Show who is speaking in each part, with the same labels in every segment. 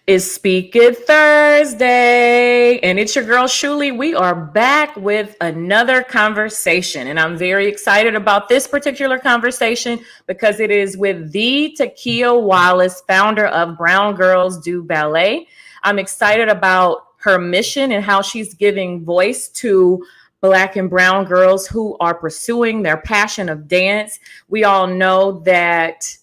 Speaker 1: It's Speak It Thursday, and it's your girl Shuli. We are back with another conversation, and I'm very excited about this particular conversation because it is with the TaKiyah Wallace, founder of Brown Girls Do Ballet. I'm excited about her mission and how she's giving voice to Black and brown girls who are pursuing their passion of dance. We all know that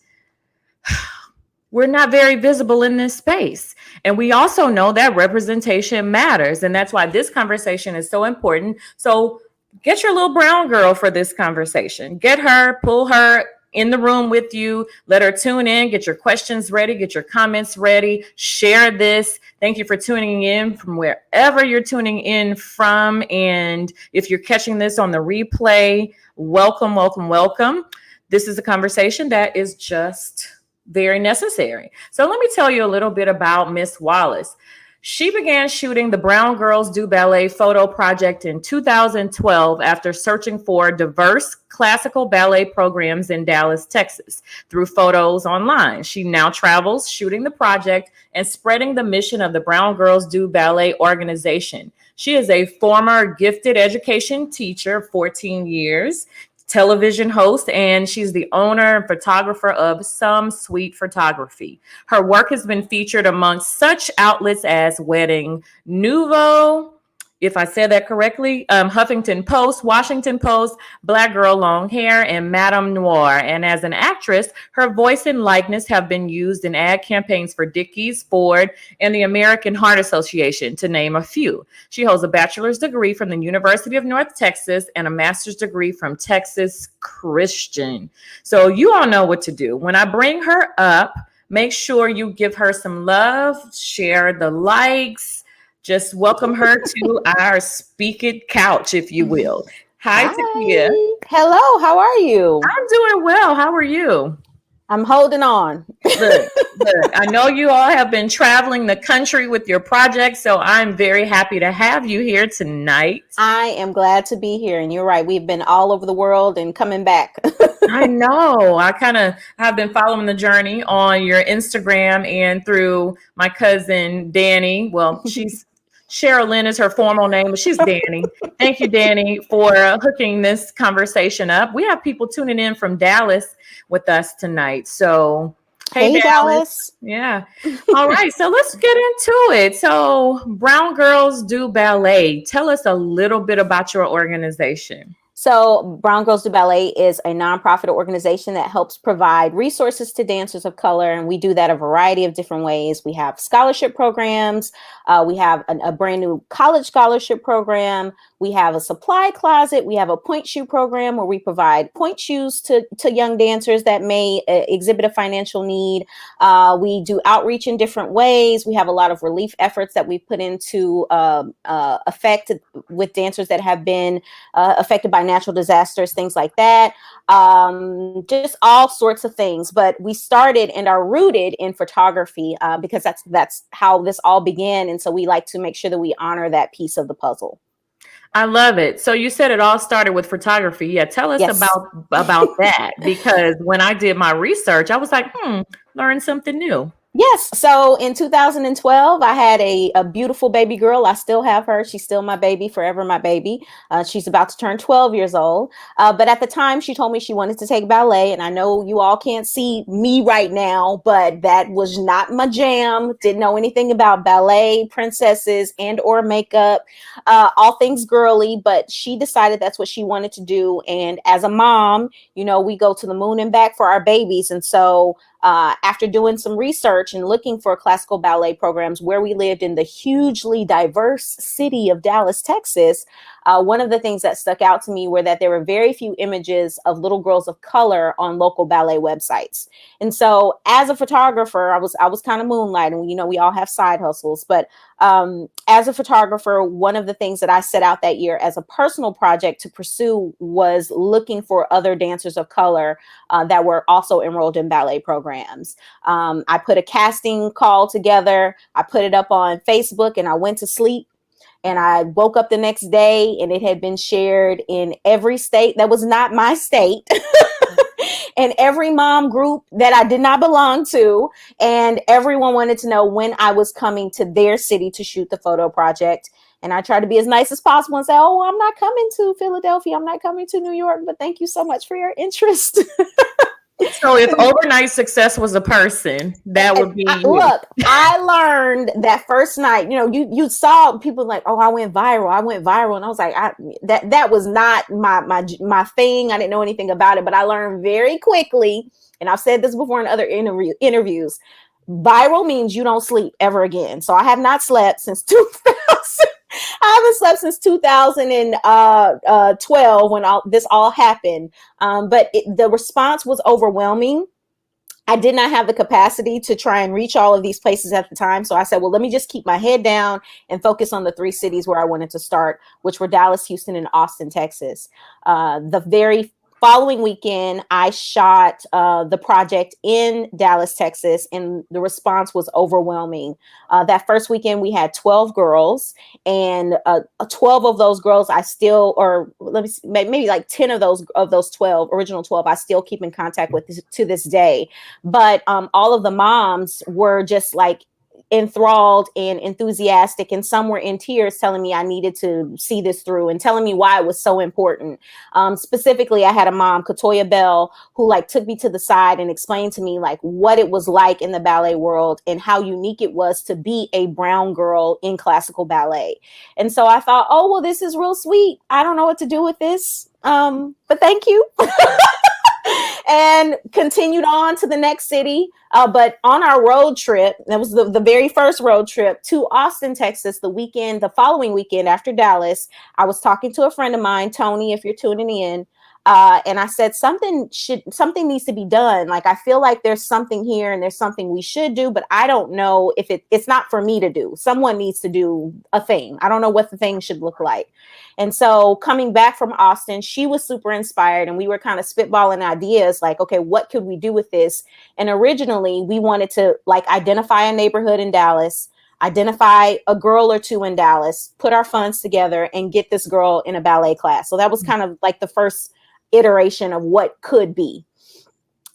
Speaker 1: we're not very visible in this space. And we also know that representation matters. And that's why this conversation is so important. So get your little brown girl for this conversation. Get her, pull her in the room with you. Let her tune in, get your questions ready, get your comments ready, share this. Thank you for tuning in from wherever you're tuning in from. And if you're catching this on the replay, welcome, welcome, welcome. This is a conversation that is just very necessary. So let me tell you a little bit about Miss Wallace. She began shooting the Brown Girls Do Ballet photo project in 2012 after searching for diverse classical ballet programs in Dallas, Texas, through photos online. She now travels shooting the project and spreading the mission of the Brown Girls Do Ballet organization. She is a former gifted education teacher, 14 years, television host, and she's the owner and photographer of Some Sweet Photography. Her work has been featured amongst such outlets as Wedding Nouveau, if I said that correctly, Huffington Post, Washington Post, Black Girl Long Hair, and Madame Noir. And as an actress, her voice and likeness have been used in ad campaigns for Dickies, Ford, and the American Heart Association, to name a few. She holds a bachelor's degree from the University of North Texas and a master's degree from Texas Christian. So you all know what to do. When I bring her up, make sure you give her some love, share the likes, just welcome her to our Speak It couch, if you will. Hi, TaKiyah.
Speaker 2: Hello, how are you?
Speaker 1: I'm doing well. How are you?
Speaker 2: I'm holding on.
Speaker 1: Good. I know you all have been traveling the country with your project, so I'm very happy to have you here tonight.
Speaker 2: I am glad to be here, and you're right. We've been all over the world and coming back.
Speaker 1: I know. I have been following the journey on your Instagram and through my cousin, Danny. Well, Sherilyn is her formal name, but she's Danny. Thank you, Danny, for hooking this conversation up. We have people tuning in from Dallas with us tonight. So, hey Dallas. Yeah. All right. So let's get into it. So Brown Girls Do Ballet. Tell us a little bit about your organization.
Speaker 2: So Brown Girls Do Ballet is a nonprofit organization that helps provide resources to dancers of color. And we do that a variety of different ways. We have scholarship programs. We have a brand new college scholarship program. We have a supply closet. We have a point shoe program where we provide point shoes to young dancers that may exhibit a financial need. We do outreach in different ways. We have a lot of relief efforts that we put into effect with dancers that have been affected by natural disasters, things like that. Just all sorts of things. But we started and are rooted in photography because that's how this all began. And so we like to make sure that we honor that piece of the puzzle.
Speaker 1: I love it. So you said it all started with photography. Yeah, tell us about that, because when I did my research, I was like, learn something new.
Speaker 2: Yes. So in 2012, I had a beautiful baby girl. I still have her. She's still my baby, forever my baby. She's about to turn 12 years old. But at the time, she told me she wanted to take ballet. And I know you all can't see me right now, but that was not my jam. Didn't know anything about ballet, princesses, and or makeup, all things girly. But she decided that's what she wanted to do. And as a mom, you know, we go to the moon and back for our babies. And so after doing some research and looking for classical ballet programs where we lived in the hugely diverse city of Dallas, Texas, one of the things that stuck out to me were that there were very few images of little girls of color on local ballet websites. And so as a photographer, I was kind of moonlighting. You know, we all have side hustles, but as a photographer, one of the things that I set out that year as a personal project to pursue was looking for other dancers of color that were also enrolled in ballet programs. I put a casting call together. I put it up on Facebook and I went to sleep. And I woke up the next day and it had been shared in every state that was not my state. and every mom group that I did not belong to. And everyone wanted to know when I was coming to their city to shoot the photo project. And I tried to be as nice as possible and say, oh, I'm not coming to Philadelphia. I'm not coming to New York, but thank you so much for your interest.
Speaker 1: So if overnight success was a person, that would be you.
Speaker 2: Look, I learned that first night, you saw people like, oh, I went viral. And I was like, that was not my thing. I didn't know anything about it, but I learned very quickly. And I've said this before in other interviews. Viral means you don't sleep ever again. So I have not slept since 2000. I haven't slept since 2012 when this all happened. But the response was overwhelming. I did not have the capacity to try and reach all of these places at the time. So I said, well, let me just keep my head down and focus on the 3 cities where I wanted to start, which were Dallas, Houston, and Austin, Texas. The very following weekend, I shot the project in Dallas, Texas, and the response was overwhelming. That first weekend, we had 12 girls, and 12 of those girls, maybe like 10 of those 12, original 12, I still keep in contact with to this day. But all of the moms were just like enthralled and enthusiastic, and some were in tears telling me I needed to see this through and telling me why it was so important. Specifically, I had a mom, TaKiyah Bell, who took me to the side and explained to me what it was like in the ballet world and how unique it was to be a brown girl in classical ballet. And so I thought, oh, well, this is real sweet. I don't know what to do with this, but thank you. And continued on to the next city. But on our road trip, that was the very first road trip to Austin, Texas, the following weekend after Dallas, I was talking to a friend of mine, Tony, if you're tuning in. And I said, something needs to be done. I feel like there's something here and there's something we should do, but I don't know if it's not for me to do. Someone needs to do a thing. I don't know what the thing should look like. And so coming back from Austin, she was super inspired, and we were kind of spitballing ideas okay, what could we do with this? And originally we wanted to identify a neighborhood in Dallas, identify a girl or two in Dallas, put our funds together and get this girl in a ballet class. So that was kind of the first iteration of what could be.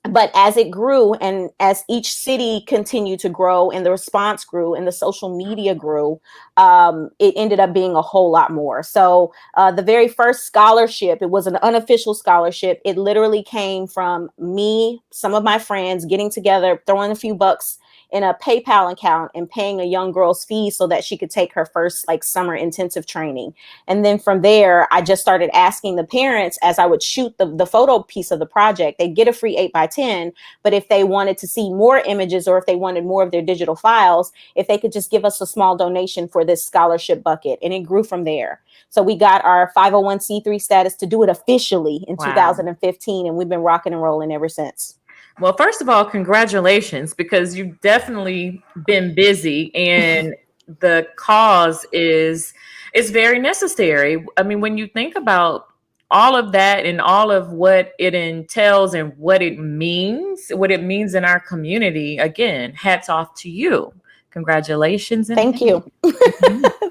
Speaker 2: But as it grew and as each city continued to grow and the response grew and the social media grew, it ended up being a whole lot more. So the very first scholarship, it was an unofficial scholarship. It literally came from me, some of my friends getting together, throwing a few bucks in a PayPal account and paying a young girl's fee so that she could take her first summer intensive training. And then from there, I just started asking the parents as I would shoot the photo piece of the project. They'd get a free 8x10, but if they wanted to see more images or if they wanted more of their digital files, if they could just give us a small donation for this scholarship bucket. And it grew from there. So we got our 501c3 status to do it officially in 2015, and we've been rocking and rolling ever since.
Speaker 1: Well, first of all, congratulations, because you've definitely been busy, and the cause is very necessary. I mean, when you think about all of that and all of what it entails and what it means in our community, again, hats off to you. Congratulations. And
Speaker 2: thank you.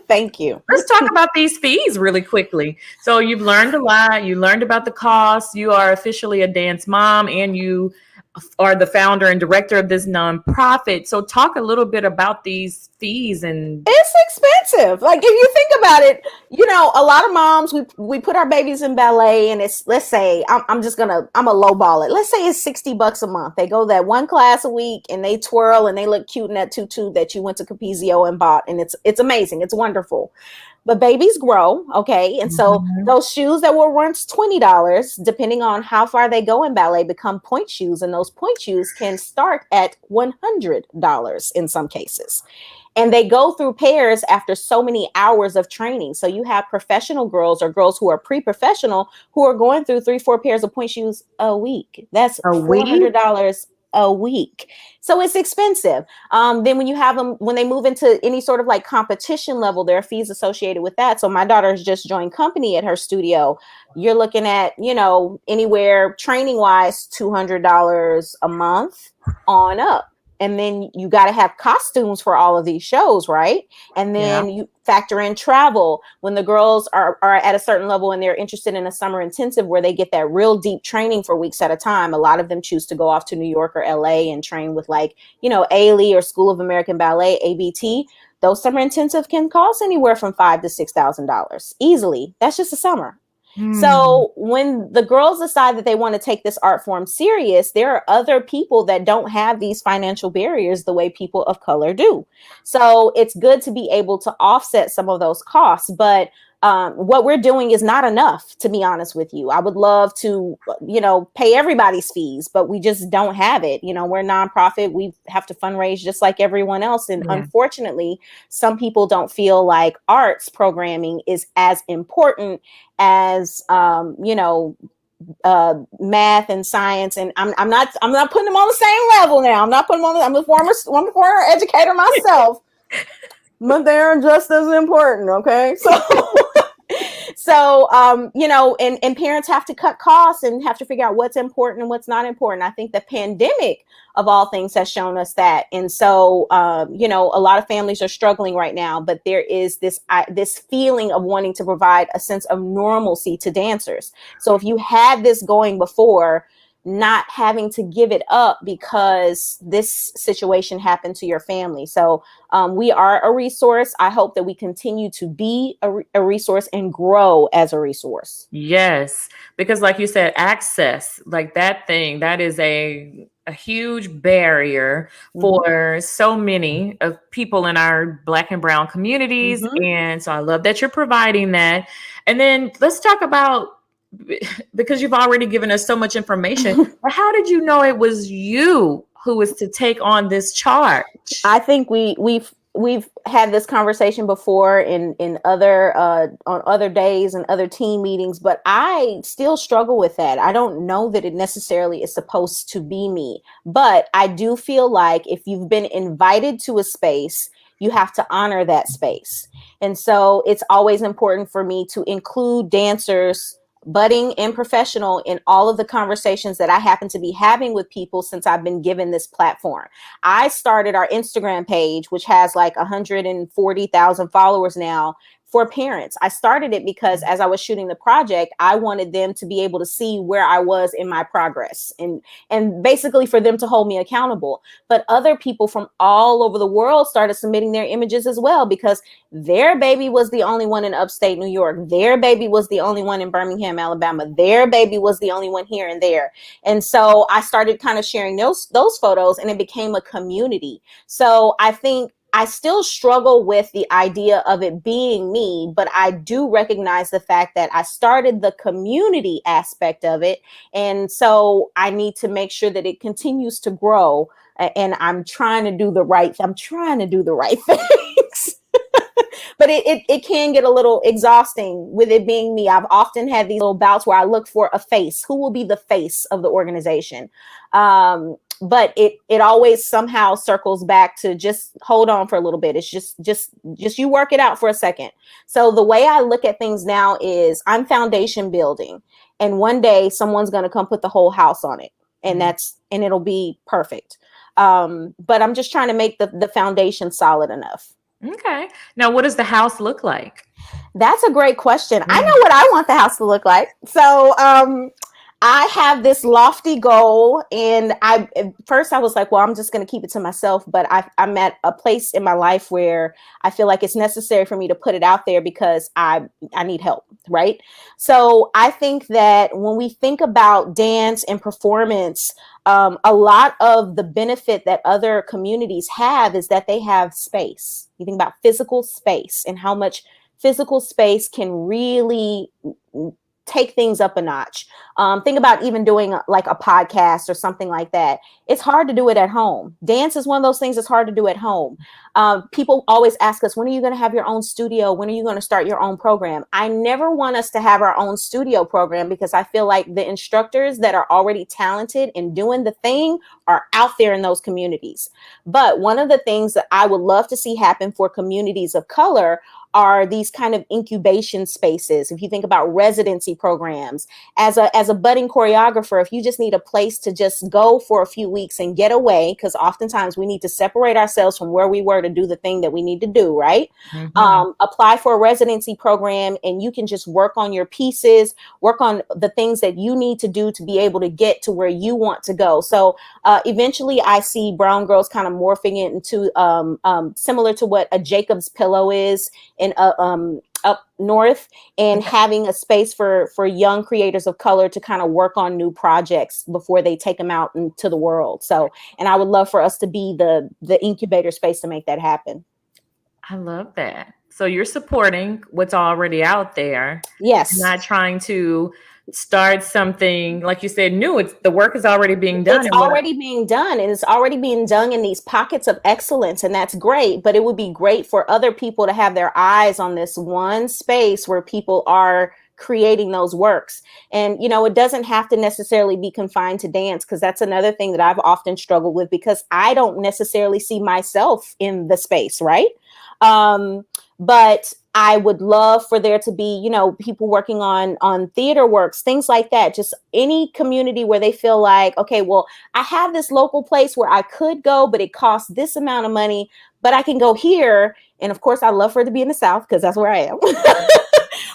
Speaker 2: Thank you.
Speaker 1: Let's talk about these fees really quickly. So you've learned a lot. You learned about the cost. You are officially a dance mom, and you are the founder and director of this nonprofit. So talk a little bit about these fees. And
Speaker 2: it's expensive. If you think about it, a lot of moms, we put our babies in ballet, and it's, let's say, I'm a lowball it. Let's say it's $60 a month. They go that one class a week and they twirl and they look cute in that tutu that you went to Capizio and bought. And it's amazing. It's wonderful. But babies grow, okay? And so those shoes that were once $20, depending on how far they go in ballet, become point shoes. And those point shoes can start at $100 in some cases. And they go through pairs after so many hours of training. So you have professional girls or girls who are pre-professional who are going through 3-4 pairs of point shoes a week. That's $400 a week. So it's expensive. Then when you have them, when they move into any sort of competition level, there are fees associated with that. So my daughter has just joined company at her studio. You're looking at, anywhere training wise, $200 a month on up. and then you got to have costumes for all of these shows, right? And
Speaker 1: Yeah.
Speaker 2: then you factor in travel when the girls are at a certain level and they're interested in a summer intensive where they get that real deep training for weeks at a time. A lot of them choose to go off to New York or LA and train with, like, you know, Ailey or School of American Ballet, ABT. Those summer intensive can cost anywhere from $5,000 to $6,000 easily. That's just a summer. So when the girls decide that they want to take this art form serious, there are other people that don't have these financial barriers the way people of color do. So it's good to be able to offset some of those costs. But what we're doing is not enough, to be honest with you. I would love to, you know, pay everybody's fees, but we just don't have it. You know, we're a nonprofit. We have to fundraise just like everyone else. And unfortunately, some people don't feel like arts programming is as important as, you know, math and science. And I'm not putting them on the same level now. I'm not putting them on. I'm a former educator myself. But they're just as important, okay? So, you know, and parents have to cut costs and have to figure out what's important and what's not important. I think the pandemic, of all things, has shown us that. And so, you know, a lot of families are struggling right now, but there is this feeling of wanting to provide a sense of normalcy to dancers. So if you had this going before, not having to give it up because this situation happened to your family. So we are a resource. I hope that we continue to be a resource and grow as a resource.
Speaker 1: Yes, because like you said, access, like that thing, that is a huge barrier for so many of people in our Black and Brown communities. And so I love that you're providing that. And then let's talk about, because you've already given us so much information, but how did you know it was you who was to take on this charge?
Speaker 2: I think we've had this conversation before in other on other days and other team meetings, but I still struggle with that. I don't know that it necessarily is supposed to be me, but I do feel like if you've been invited to a space, you have to honor that space. And so it's always important for me to include dancers, budding and professional, in all of the conversations that I happen to be having with people since I've been given this platform. I started our Instagram page, which has like 140,000 followers now, for parents. I started it because as I was shooting the project, I wanted them to be able to see where I was in my progress and basically for them to hold me accountable. But other people from all over the world started submitting their images as well, because their baby was the only one in upstate New York. Their baby was the only one in Birmingham, Alabama. Their baby was the only one here and there. And so I started kind of sharing those photos, and it became a community. So I think I still struggle with the idea of it being me, but I do recognize the fact that I started the community aspect of it. And so I need to make sure that it continues to grow. And I'm trying to do the right things. But it can get a little exhausting with it being me. I've often had these little bouts where I look for a face. Who will be the face of the organization? But it always somehow circles back to just hold on for a little bit. It's just you work it out for a second. So the way I look at things now is I'm foundation building, and one day someone's going to come put the whole house on it, and it'll be perfect. But I'm just trying to make the foundation solid enough.
Speaker 1: Okay. Now, what does the house look like?
Speaker 2: That's a great question. I know what I want the house to look like. So I have this lofty goal, and at first I was like, well, I'm just going to keep it to myself. But I'm at a place in my life where I feel like it's necessary for me to put it out there because I need help, right? So I think that when we think about dance and performance, a lot of the benefit that other communities have is that they have space. You think about physical space and how much physical space can really take things up a notch. Think about even doing like a podcast or something like that. It's hard to do it at home. Dance is one of those things that's hard to do at home. People always ask us, when are you going to have your own studio? When are you going to start your own program? I never want us to have our own studio program because I feel like the instructors that are already talented in doing the thing are out there in those communities. But one of the things that I would love to see happen for communities of color are these kind of incubation spaces. If you think about residency programs, as a budding choreographer, if you just need a place to just go for a few weeks and get away, because oftentimes we need to separate ourselves from where we were to do the thing that we need to do, right? Apply for a residency program, and you can just work on your pieces, work on the things that you need to do to be able to get to where you want to go. So eventually I see Brown Girls kind of morphing it into similar to what a Jacob's Pillow is in up north, and having a space for young creators of color to kind of work on new projects before they take them out into the world. So, and I would love for us to be the incubator space to make that happen.
Speaker 1: I love that. So you're supporting what's already out there.
Speaker 2: Yes.
Speaker 1: Not trying to start something, like you said, new. It's the work is already being done.
Speaker 2: It's already being done, and it's already being done in these pockets of excellence, and that's great. But it would be great for other people to have their eyes on this one space where people are creating those works. And, you know, it doesn't have to necessarily be confined to dance, because that's another thing that I've often struggled with, because I don't necessarily see myself in the space, right? But I would love for there to be, you know, people working on theater works, things like that. Just any community where they feel like, okay, well, I have this local place where I could go, but it costs this amount of money, but I can go here. And of course, I love for it to be in the South, because that's where I am.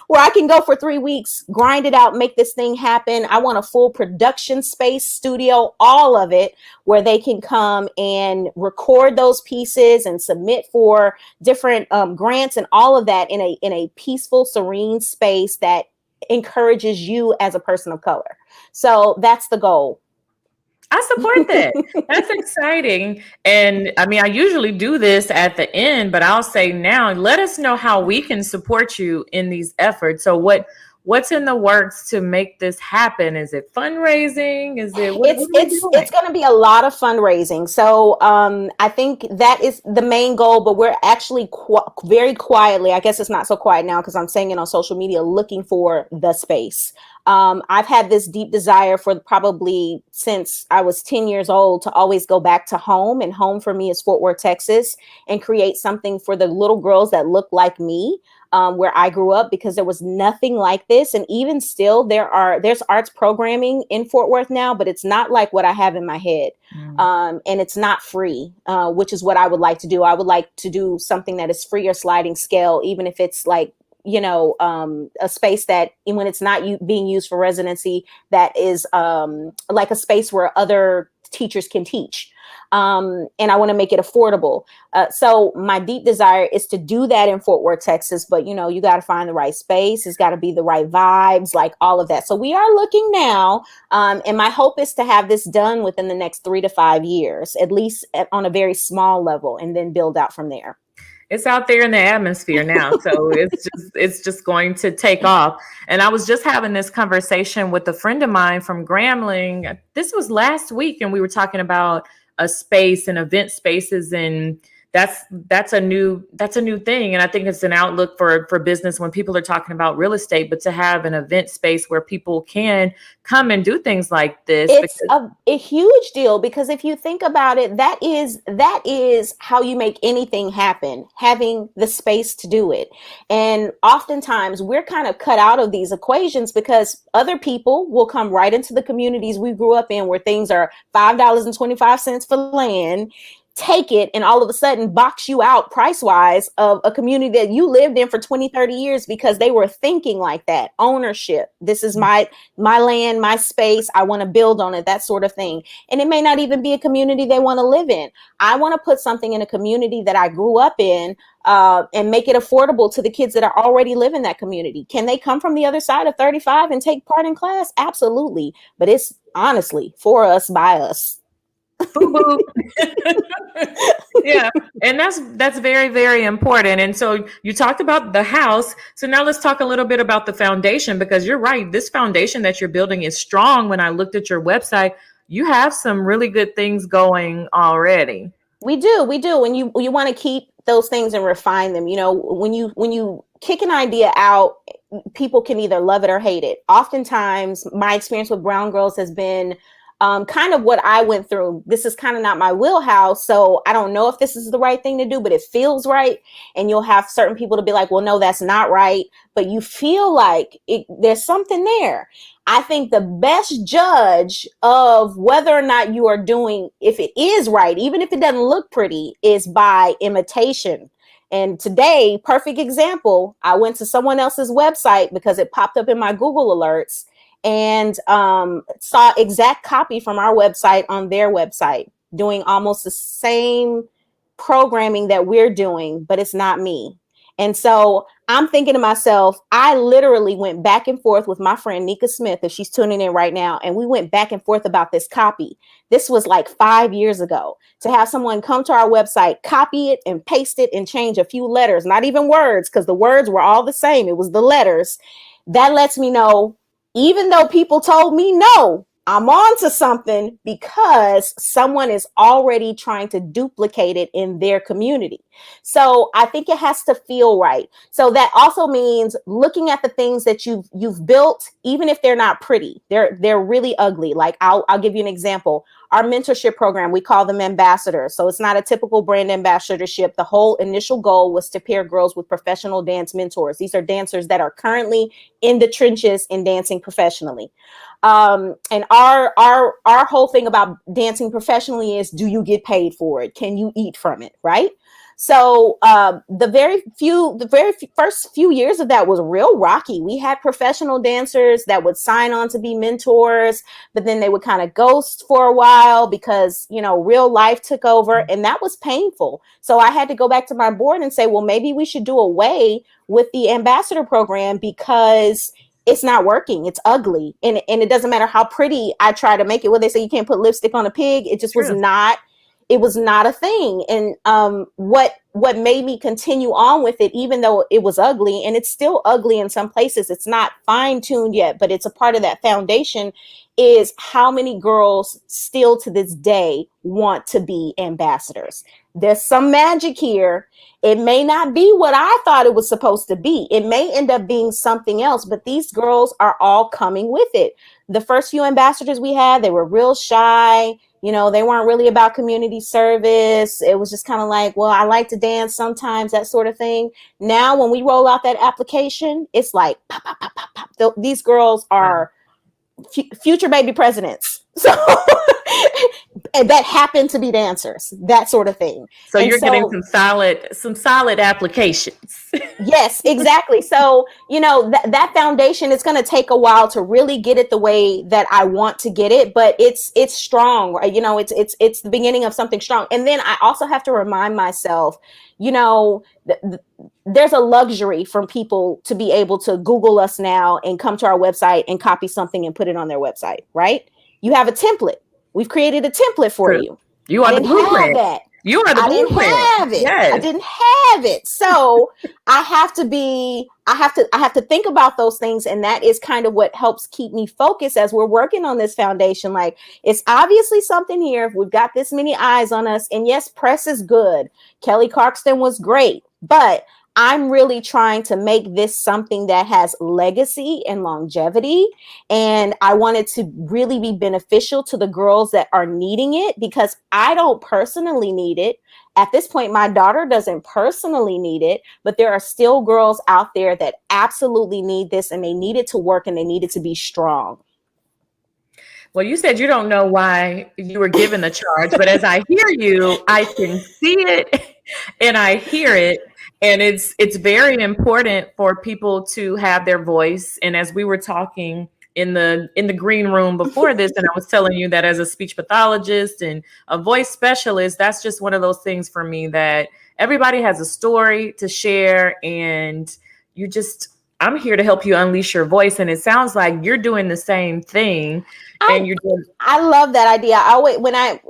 Speaker 2: Where I can go for 3 weeks, grind it out, make this thing happen. I want a full production space, studio, all of it, where they can come and record those pieces and submit for different grants and all of that in a peaceful, serene space that encourages you as a person of color. So that's the goal.
Speaker 1: I support that. That's exciting. And I mean, I usually do this at the end, but I'll say now, let us know how we can support you in these efforts. So what's in the works to make this happen? Is it fundraising? Is it
Speaker 2: it's going to be a lot of fundraising. So I think that is the main goal, but we're actually very quietly, I guess it's not so quiet now because I'm saying it on social media, looking for the space. I've had this deep desire for probably since I was 10 years old to always go back to home. And home for me is Fort Worth, Texas, and create something for the little girls that look like me, where I grew up, because there was nothing like this. And even still, there's arts programming in Fort Worth now, but it's not like what I have in my head. And it's not free, which is what I would like to do. I would like to do something that is free or sliding scale, even if it's like, you know, a space that when it's not being used for residency, that is like a space where other teachers can teach. And I want to make it affordable. So my deep desire is to do that in Fort Worth, Texas. But, you know, you got to find the right space. It's got to be the right vibes, like all of that. So we are looking now. And my hope is to have this done within the next 3 to 5 years, at least on a very small level, and then build out from there.
Speaker 1: It's out there in the atmosphere now. So it's just going to take off. And I was just having this conversation with a friend of mine from Grambling. This was last week, and we were talking about a space and event spaces, and that's a new thing. And I think it's an outlook for business when people are talking about real estate, but to have an event space where people can come and do things like this.
Speaker 2: It's a huge deal, because if you think about it, that is how you make anything happen, having the space to do it. And oftentimes we're kind of cut out of these equations because other people will come right into the communities we grew up in, where things are $5.25 for land, take it, and all of a sudden box you out price-wise of a community that you lived in for 20, 30 years, because they were thinking like that. Ownership. This is my land, my space. I want to build on it, that sort of thing. And it may not even be a community they want to live in. I want to put something in a community that I grew up in, and make it affordable to the kids that are already live in that community. Can they come from the other side of 35 and take part in class? Absolutely. But it's honestly for us, by us.
Speaker 1: Yeah, and that's very, very important. And so you talked about the house. So now let's talk a little bit about the foundation, because you're right. This foundation that you're building is strong. When I looked at your website, you have some really good things going already.
Speaker 2: We do. And you want to keep those things and refine them. You know, when you kick an idea out, people can either love it or hate it. Oftentimes, my experience with Brown Girls has been kind of what I went through. This is kind of not my wheelhouse, so I don't know if this is the right thing to do, but it feels right. And you'll have certain people to be like, well, no, that's not right. But you feel like there's something there. I think the best judge of whether or not you are doing, if it is right, even if it doesn't look pretty, is by imitation. And today, perfect example, I went to someone else's website because it popped up in my Google alerts, and saw exact copy from our website on their website, doing almost the same programming that we're doing, but it's not me. And so I'm thinking to myself, I literally went back and forth with my friend Nika Smith, if she's tuning in right now, and we went back and forth about this copy. This was like 5 years ago. To have someone come to our website, copy it and paste it and change a few letters, not even words, because the words were all the same. It was the letters. That lets me know, even though people told me no, I'm on to something, because someone is already trying to duplicate it in their community. So I think it has to feel right. So that also means looking at the things that you've built, even if they're not pretty, they're really ugly. Like I'll give you an example. Our mentorship program, we call them ambassadors. So it's not a typical brand ambassadorship. The whole initial goal was to pair girls with professional dance mentors. These are dancers that are currently in the trenches and dancing professionally. And our whole thing about dancing professionally is, do you get paid for it? Can you eat from it? Right? So the very first few years of that was real rocky. We had professional dancers that would sign on to be mentors, but then they would kind of ghost for a while because, real life took over, and that was painful. So I had to go back to my board and say, well, maybe we should do away with the ambassador program, because it's not working. It's ugly. And it doesn't matter how pretty I try to make it. What they say, you can't put lipstick on a pig. It just was not. It was not a thing. And what made me continue on with it, even though it was ugly, and it's still ugly in some places, it's not fine-tuned yet, but it's a part of that foundation, is how many girls still to this day want to be ambassadors. There's some magic here. It may not be what I thought it was supposed to be. It may end up being something else, but these girls are all coming with it. The first few ambassadors we had, they were real shy. They weren't really about community service. It was just kind of like, well, I like to dance sometimes, that sort of thing. Now, when we roll out that application, it's like, pop, pop, pop, pop, pop. These girls are future baby presidents. So and that happen to be dancers, that sort of thing.
Speaker 1: So you're getting some solid applications.
Speaker 2: Yes, exactly. So, that foundation, it's going to take a while to really get it the way that I want to get it, but it's strong. It's the beginning of something strong. And then I also have to remind myself, there's a luxury from people to be able to Google us now and come to our website and copy something and put it on their website, right? You have a template. We've created a template for you.
Speaker 1: You are the blueprint. You are the blueprint.
Speaker 2: I didn't have it. Yes. I didn't have it. So I have to think about those things. And that is kind of what helps keep me focused as we're working on this foundation. Like, it's obviously something here. If we've got this many eyes on us, and yes, press is good. Kelly Clarkson was great, but I'm really trying to make this something that has legacy and longevity. And I want it to really be beneficial to the girls that are needing it, because I don't personally need it. At this point, my daughter doesn't personally need it, but there are still girls out there that absolutely need this, and they need it to work, and they need it to be strong.
Speaker 1: Well, you said you don't know why you were given the charge, but as I hear you, I can see it and I hear it. And it's very important for people to have their voice. And as we were talking in the green room before this, and I was telling you that as a speech pathologist and a voice specialist, that's just one of those things for me, that everybody has a story to share, and I'm here to help you unleash your voice. And it sounds like you're doing the same thing. I love that idea.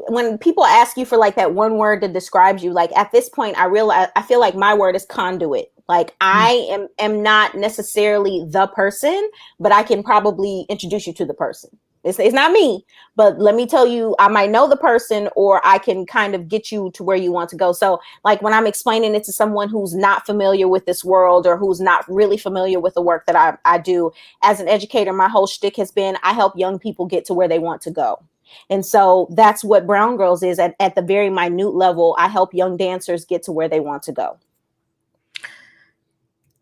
Speaker 1: When people ask you for like that one word that describes you, like at this point, I feel like my word is conduit. Like I am not necessarily the person, but I can probably introduce you to the person. It's not me, but let me tell you, I might know the person, or I can kind of get you to where you want to go. So like when I'm explaining it to someone who's not familiar with this world, or who's not really familiar with the work that I do as an educator, my whole shtick has been, I help young people get to where they want to go.
Speaker 2: And so that's what Brown Girls is at the very minute level. I help young dancers get to where they want to go.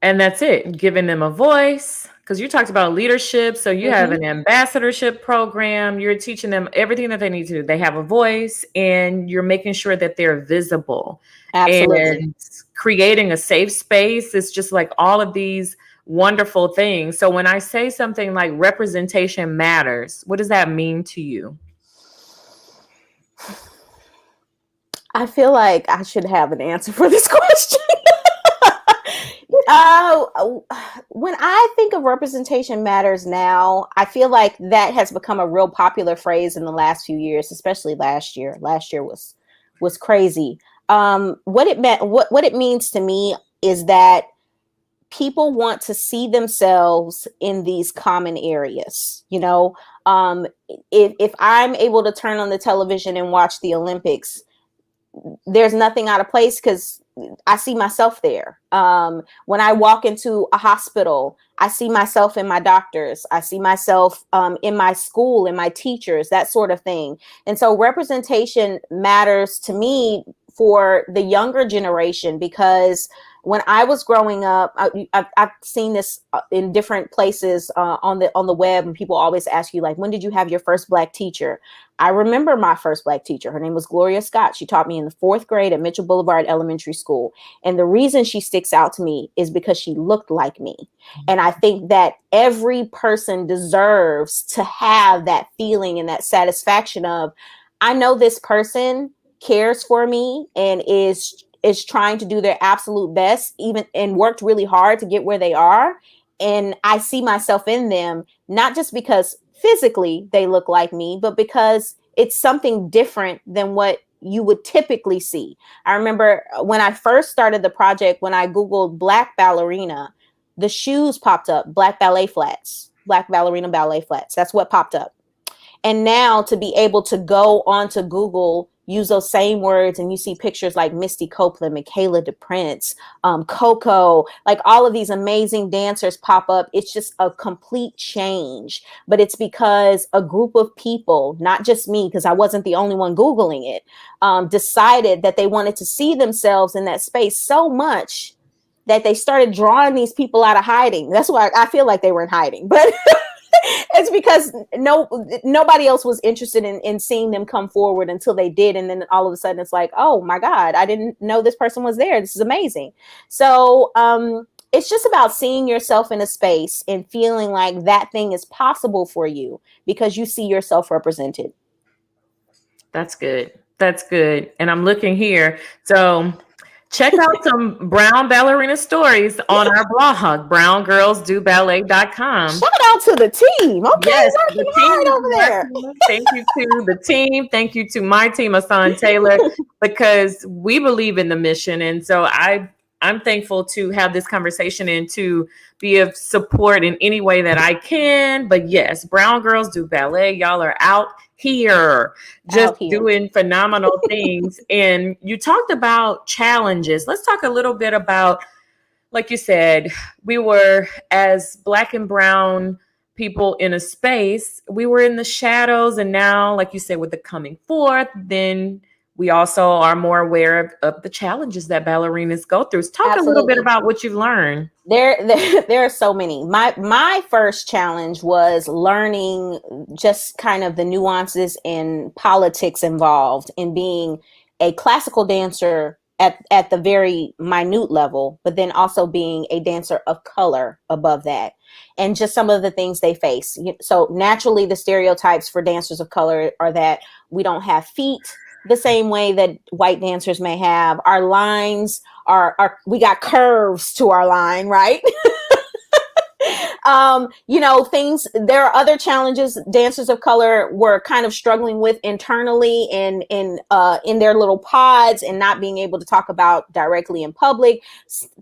Speaker 1: And that's it, giving them a voice. Because you talked about leadership. So you have an ambassadorship program. You're teaching them everything that they need to do. They have a voice, and you're making sure that they're visible.
Speaker 2: Absolutely.
Speaker 1: And creating a safe space. It's just like all of these wonderful things. So when I say something like representation matters, what does that mean to you?
Speaker 2: I feel like I should have an answer for this question. When I think of representation matters now, I feel like that has become a real popular phrase in the last few years, especially last year. Last year was crazy. What it means to me is that people want to see themselves in these common areas. You know, if I'm able to turn on the television and watch the Olympics, there's nothing out of place because I see myself there. When I walk into a hospital, I see myself in my doctors. I see myself in my school, in my teachers, that sort of thing. And so representation matters to me for the younger generation, because when I was growing up, I've seen this in different places on the web, and people always ask you, like, when did you have your first Black teacher? I remember my first Black teacher. Her name was Gloria Scott. She taught me in the 4th grade at Mitchell Boulevard Elementary School. And the reason she sticks out to me is because she looked like me. And I think that every person deserves to have that feeling and that satisfaction of, I know this person cares for me and is trying to do their absolute best, even, and worked really hard to get where they are. And I see myself in them, not just because physically they look like me, but because it's something different than what you would typically see. I remember when I first started the project, when I Googled Black ballerina, the shoes popped up, Black ballet flats, Black ballerina ballet flats. That's what popped up. And now to be able to go onto Google, use those same words, and you see pictures like Misty Copeland, Michaela DePrince, Coco, like all of these amazing dancers pop up. It's just a complete change. But it's because a group of people, not just me, because I wasn't the only one Googling it, decided that they wanted to see themselves in that space so much that they started drawing these people out of hiding. That's why I feel like they were in hiding. But it's because nobody else was interested in seeing them come forward until they did. And then all of a sudden it's like, oh my God, I didn't know this person was there. This is amazing. So it's just about seeing yourself in a space and feeling like that thing is possible for you because you see yourself represented.
Speaker 1: That's good. That's good. And I'm looking here. So check out some Brown ballerina stories on our blog, browngirlsdoballet.com.
Speaker 2: Shout out to the team. Okay,
Speaker 1: yes,
Speaker 2: working hard over there.
Speaker 1: Thank you to the team. Thank you to my team, Asan Taylor, because we believe in the mission. And so I'm thankful to have this conversation and to be of support in any way that I can. But yes, Brown Girls Do Ballet. Y'all are out here just doing phenomenal things. And you talked about challenges. Let's talk a little bit about, like you said, we were, as Black and brown people in a space, we were in the shadows. And now, like you said, with the coming forth, then we also are more aware of the challenges that ballerinas go through. So talk a little bit about what you've learned.
Speaker 2: There are so many. My first challenge was learning just kind of the nuances and politics involved in being a classical dancer at the very minute level, but then also being a dancer of color above that, and just some of the things they face. So naturally, the stereotypes for dancers of color are that we don't have feet the same way that white dancers may have. Our lines we got curves to our line, right? Things, there are other challenges dancers of color were kind of struggling with internally and in their little pods and not being able to talk about directly in public.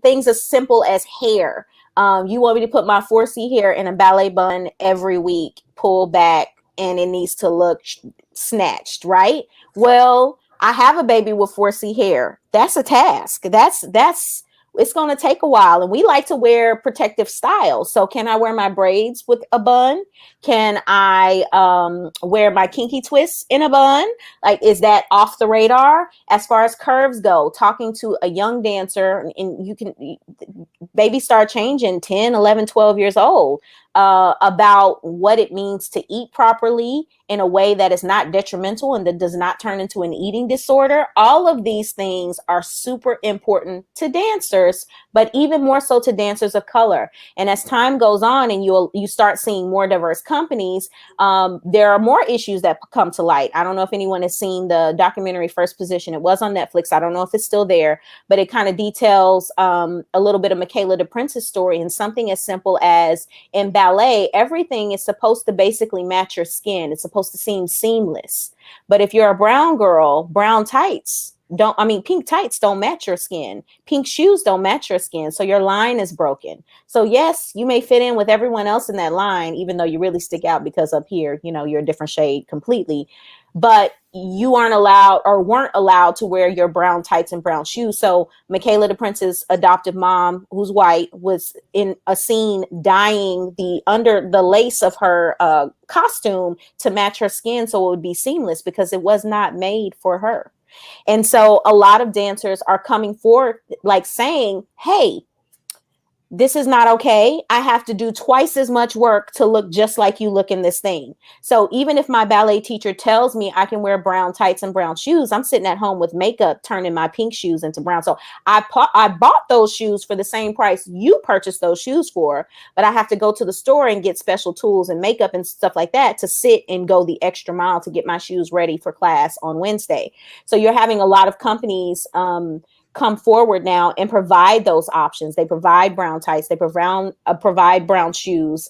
Speaker 2: Things as simple as hair. You want me to put my 4C hair in a ballet bun every week, pull back, and it needs to look snatched, right? Well, I have a baby with 4C hair. That's a task. it's going to take a while. And we like to wear protective styles. So can I wear my braids with a bun? Can I wear my kinky twists in a bun? Like, is that off the radar? As far as curves go, talking to a young dancer, and you can, babies start changing 10, 11, 12 years old, about what it means to eat properly in a way that is not detrimental and that does not turn into an eating disorder. All of these things are super important to dancers, but even more so to dancers of color. And as time goes on and you start seeing more diverse companies, there are more issues that come to light. I don't know if anyone has seen the documentary First Position. It was on Netflix. I don't know if it's still there, but it kind of details a little bit of Michaela DePrince's story, and something as simple as in ballet, everything is supposed to basically match your skin. It's supposed to seem seamless. But if you're a brown girl, pink tights don't match your skin. Pink shoes don't match your skin. So your line is broken. So yes, you may fit in with everyone else in that line, even though you really stick out because up here, you're a different shade completely. But you aren't allowed or weren't allowed to wear your brown tights and brown shoes. So Michaela DePrince's adoptive mom, who's white, was in a scene dyeing the lace of her costume to match her skin so it would be seamless, because it was not made for her. And so a lot of dancers are coming forward, like saying, hey, this is not okay. I have to do twice as much work to look just like you look in this thing. So even if my ballet teacher tells me I can wear brown tights and brown shoes, I'm sitting at home with makeup turning my pink shoes into brown. So I bought those shoes for the same price you purchased those shoes for, but I have to go to the store and get special tools and makeup and stuff like that to sit and go the extra mile to get my shoes ready for class on Wednesday. So you're having a lot of companies come forward now and provide those options. They provide brown tights, they provide brown shoes,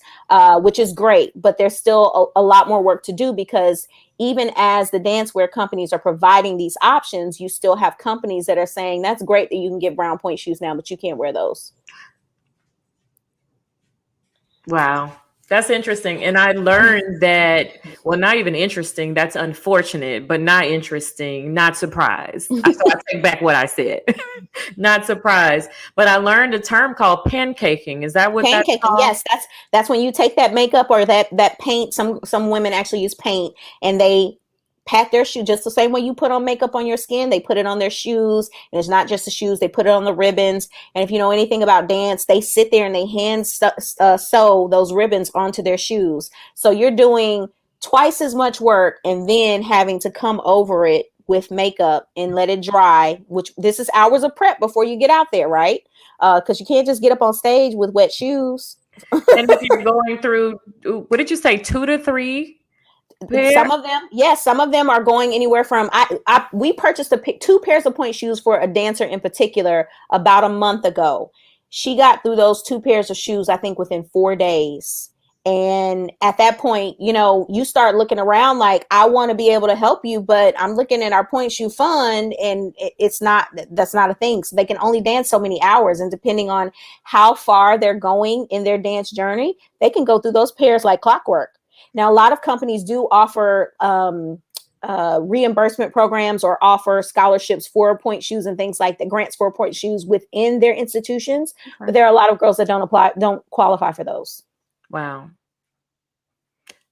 Speaker 2: which is great, but there's still a lot more work to do, because even as the dance wear companies are providing these options, you still have companies that are saying that's great that you can get brown point shoes now, but you can't wear those.
Speaker 1: Wow. That's interesting. And I learned that, well, not even interesting. That's unfortunate, but not interesting, not surprised. So I take back what I said. Not surprised. But I learned a term called pancaking. Is that what that's called?
Speaker 2: Yes, that's when you take that makeup or that paint. Some women actually use paint, and they pat their shoe just the same way you put on makeup on your skin. They put it on their shoes, and it's not just the shoes. They put it on the ribbons. And if you know anything about dance, they sit there and they hand sew those ribbons onto their shoes. So you're doing twice as much work and then having to come over it with makeup and let it dry, which this is hours of prep before you get out there, right? Because you can't just get up on stage with wet shoes.
Speaker 1: And if you're going through, what did you say, 2 to 3?
Speaker 2: Some of them are going anywhere from we purchased 2 pairs of point shoes for a dancer in particular about a month ago. She got through those 2 pairs of shoes, I think, within 4 days. And at that point, you start looking around like, I want to be able to help you, but I'm looking at our point shoe fund and that's not a thing. So they can only dance so many hours. And depending on how far they're going in their dance journey, they can go through those pairs like clockwork. Now, a lot of companies do offer reimbursement programs or offer scholarships for point shoes and things like that, grants for point shoes within their institutions. Okay. But there are a lot of girls that don't qualify for those.
Speaker 1: Wow.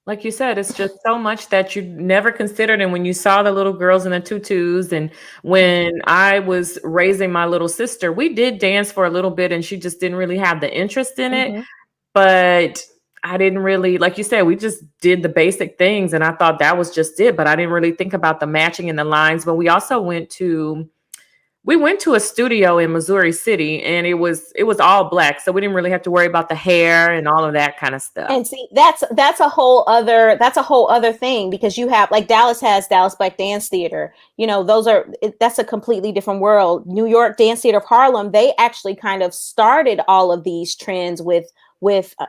Speaker 1: Like you said, it's just so much that you never considered. And when you saw the little girls in the tutus, and when I was raising my little sister, we did dance for a little bit and she just didn't really have the interest in it. But I didn't really, like you said, we just did the basic things and I thought that was just it. But I didn't really think about the matching and the lines. But we also went to a studio in Missouri City, and it was all black. So we didn't really have to worry about the hair and all of that kind of stuff.
Speaker 2: And see, that's a whole other thing, because you have, like, Dallas has Dallas Black Dance Theater. That's a completely different world. New York Dance Theatre of Harlem, they actually kind of started all of these trends with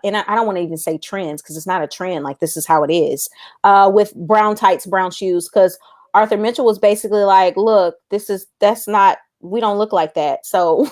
Speaker 2: and I don't want to even say trends, because it's not a trend, like this is how it is, with brown tights, brown shoes, because Arthur Mitchell was basically like, look, we don't look like that. So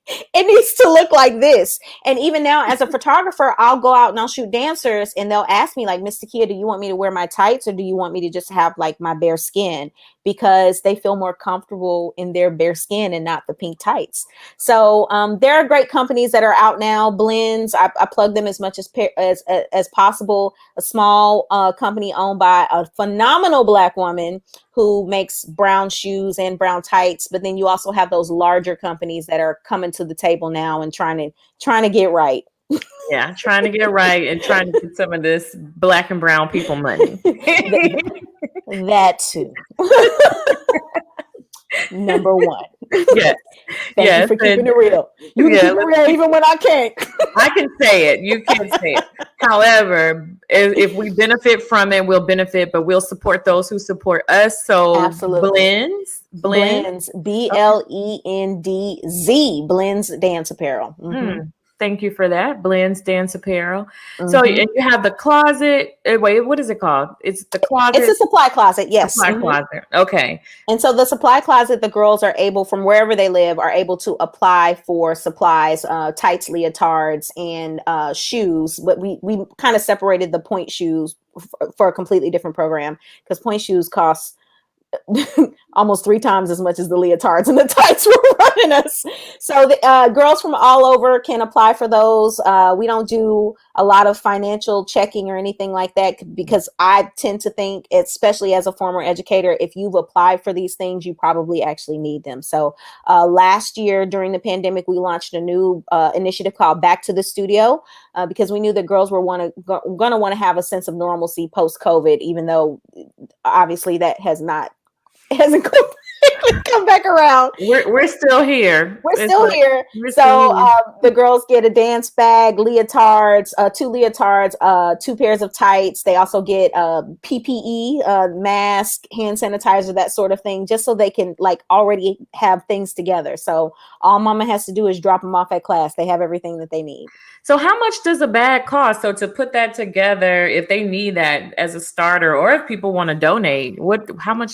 Speaker 2: it needs to to look like this. And even now, as a photographer, I'll go out and I'll shoot dancers, and they'll ask me like, Miss TaKiyah, do you want me to wear my tights, or do you want me to just have like my bare skin? Because they feel more comfortable in their bare skin and not the pink tights. So there are great companies that are out now. Blends, I plug them as much as possible. A small company owned by a phenomenal Black woman who makes brown shoes and brown tights. But then you also have those larger companies that are coming to the table now and trying to get right.
Speaker 1: Yeah, trying to get right and trying to get some of this Black and brown people money.
Speaker 2: That too. Number one.
Speaker 1: Yes.
Speaker 2: Thank you for keeping it real. You can keep it real even when I can't.
Speaker 1: I can say it. You can't say it. However, if we benefit from it, we'll benefit, but we'll support those who support us. So
Speaker 2: absolutely.
Speaker 1: Blends,
Speaker 2: BLENDZ, Blends Dance Apparel. Mm-hmm.
Speaker 1: Thank you for that. Blends Dance Apparel. Mm-hmm. So and you have the closet. Wait, what is it called? It's the closet.
Speaker 2: It's a supply closet. Yes.
Speaker 1: Supply closet. Okay.
Speaker 2: And so the supply closet, the girls are able, from wherever they live, are able to apply for supplies, tights, leotards, and shoes. But we kind of separated the point shoes for a completely different program, because point shoes cost almost 3 times as much as the leotards and the tights were running us. So the girls from all over can apply for those. We don't do a lot of financial checking or anything like that, because I tend to think, especially as a former educator, if you've applied for these things, you probably actually need them. So last year during the pandemic, we launched a new initiative called Back to the Studio, because we knew that girls were going to want to have a sense of normalcy post-COVID, even though obviously that hasn't completely come back around.
Speaker 1: We're still here.
Speaker 2: We're still here. The girls get a dance bag, leotards, 2 leotards, 2 pairs of tights. They also get PPE, mask, hand sanitizer, that sort of thing, just so they can like already have things together. So all mama has to do is drop them off at class. They have everything that they need.
Speaker 1: So how much does a bag cost? So to put that together, if they need that as a starter, or if people want to donate, how much?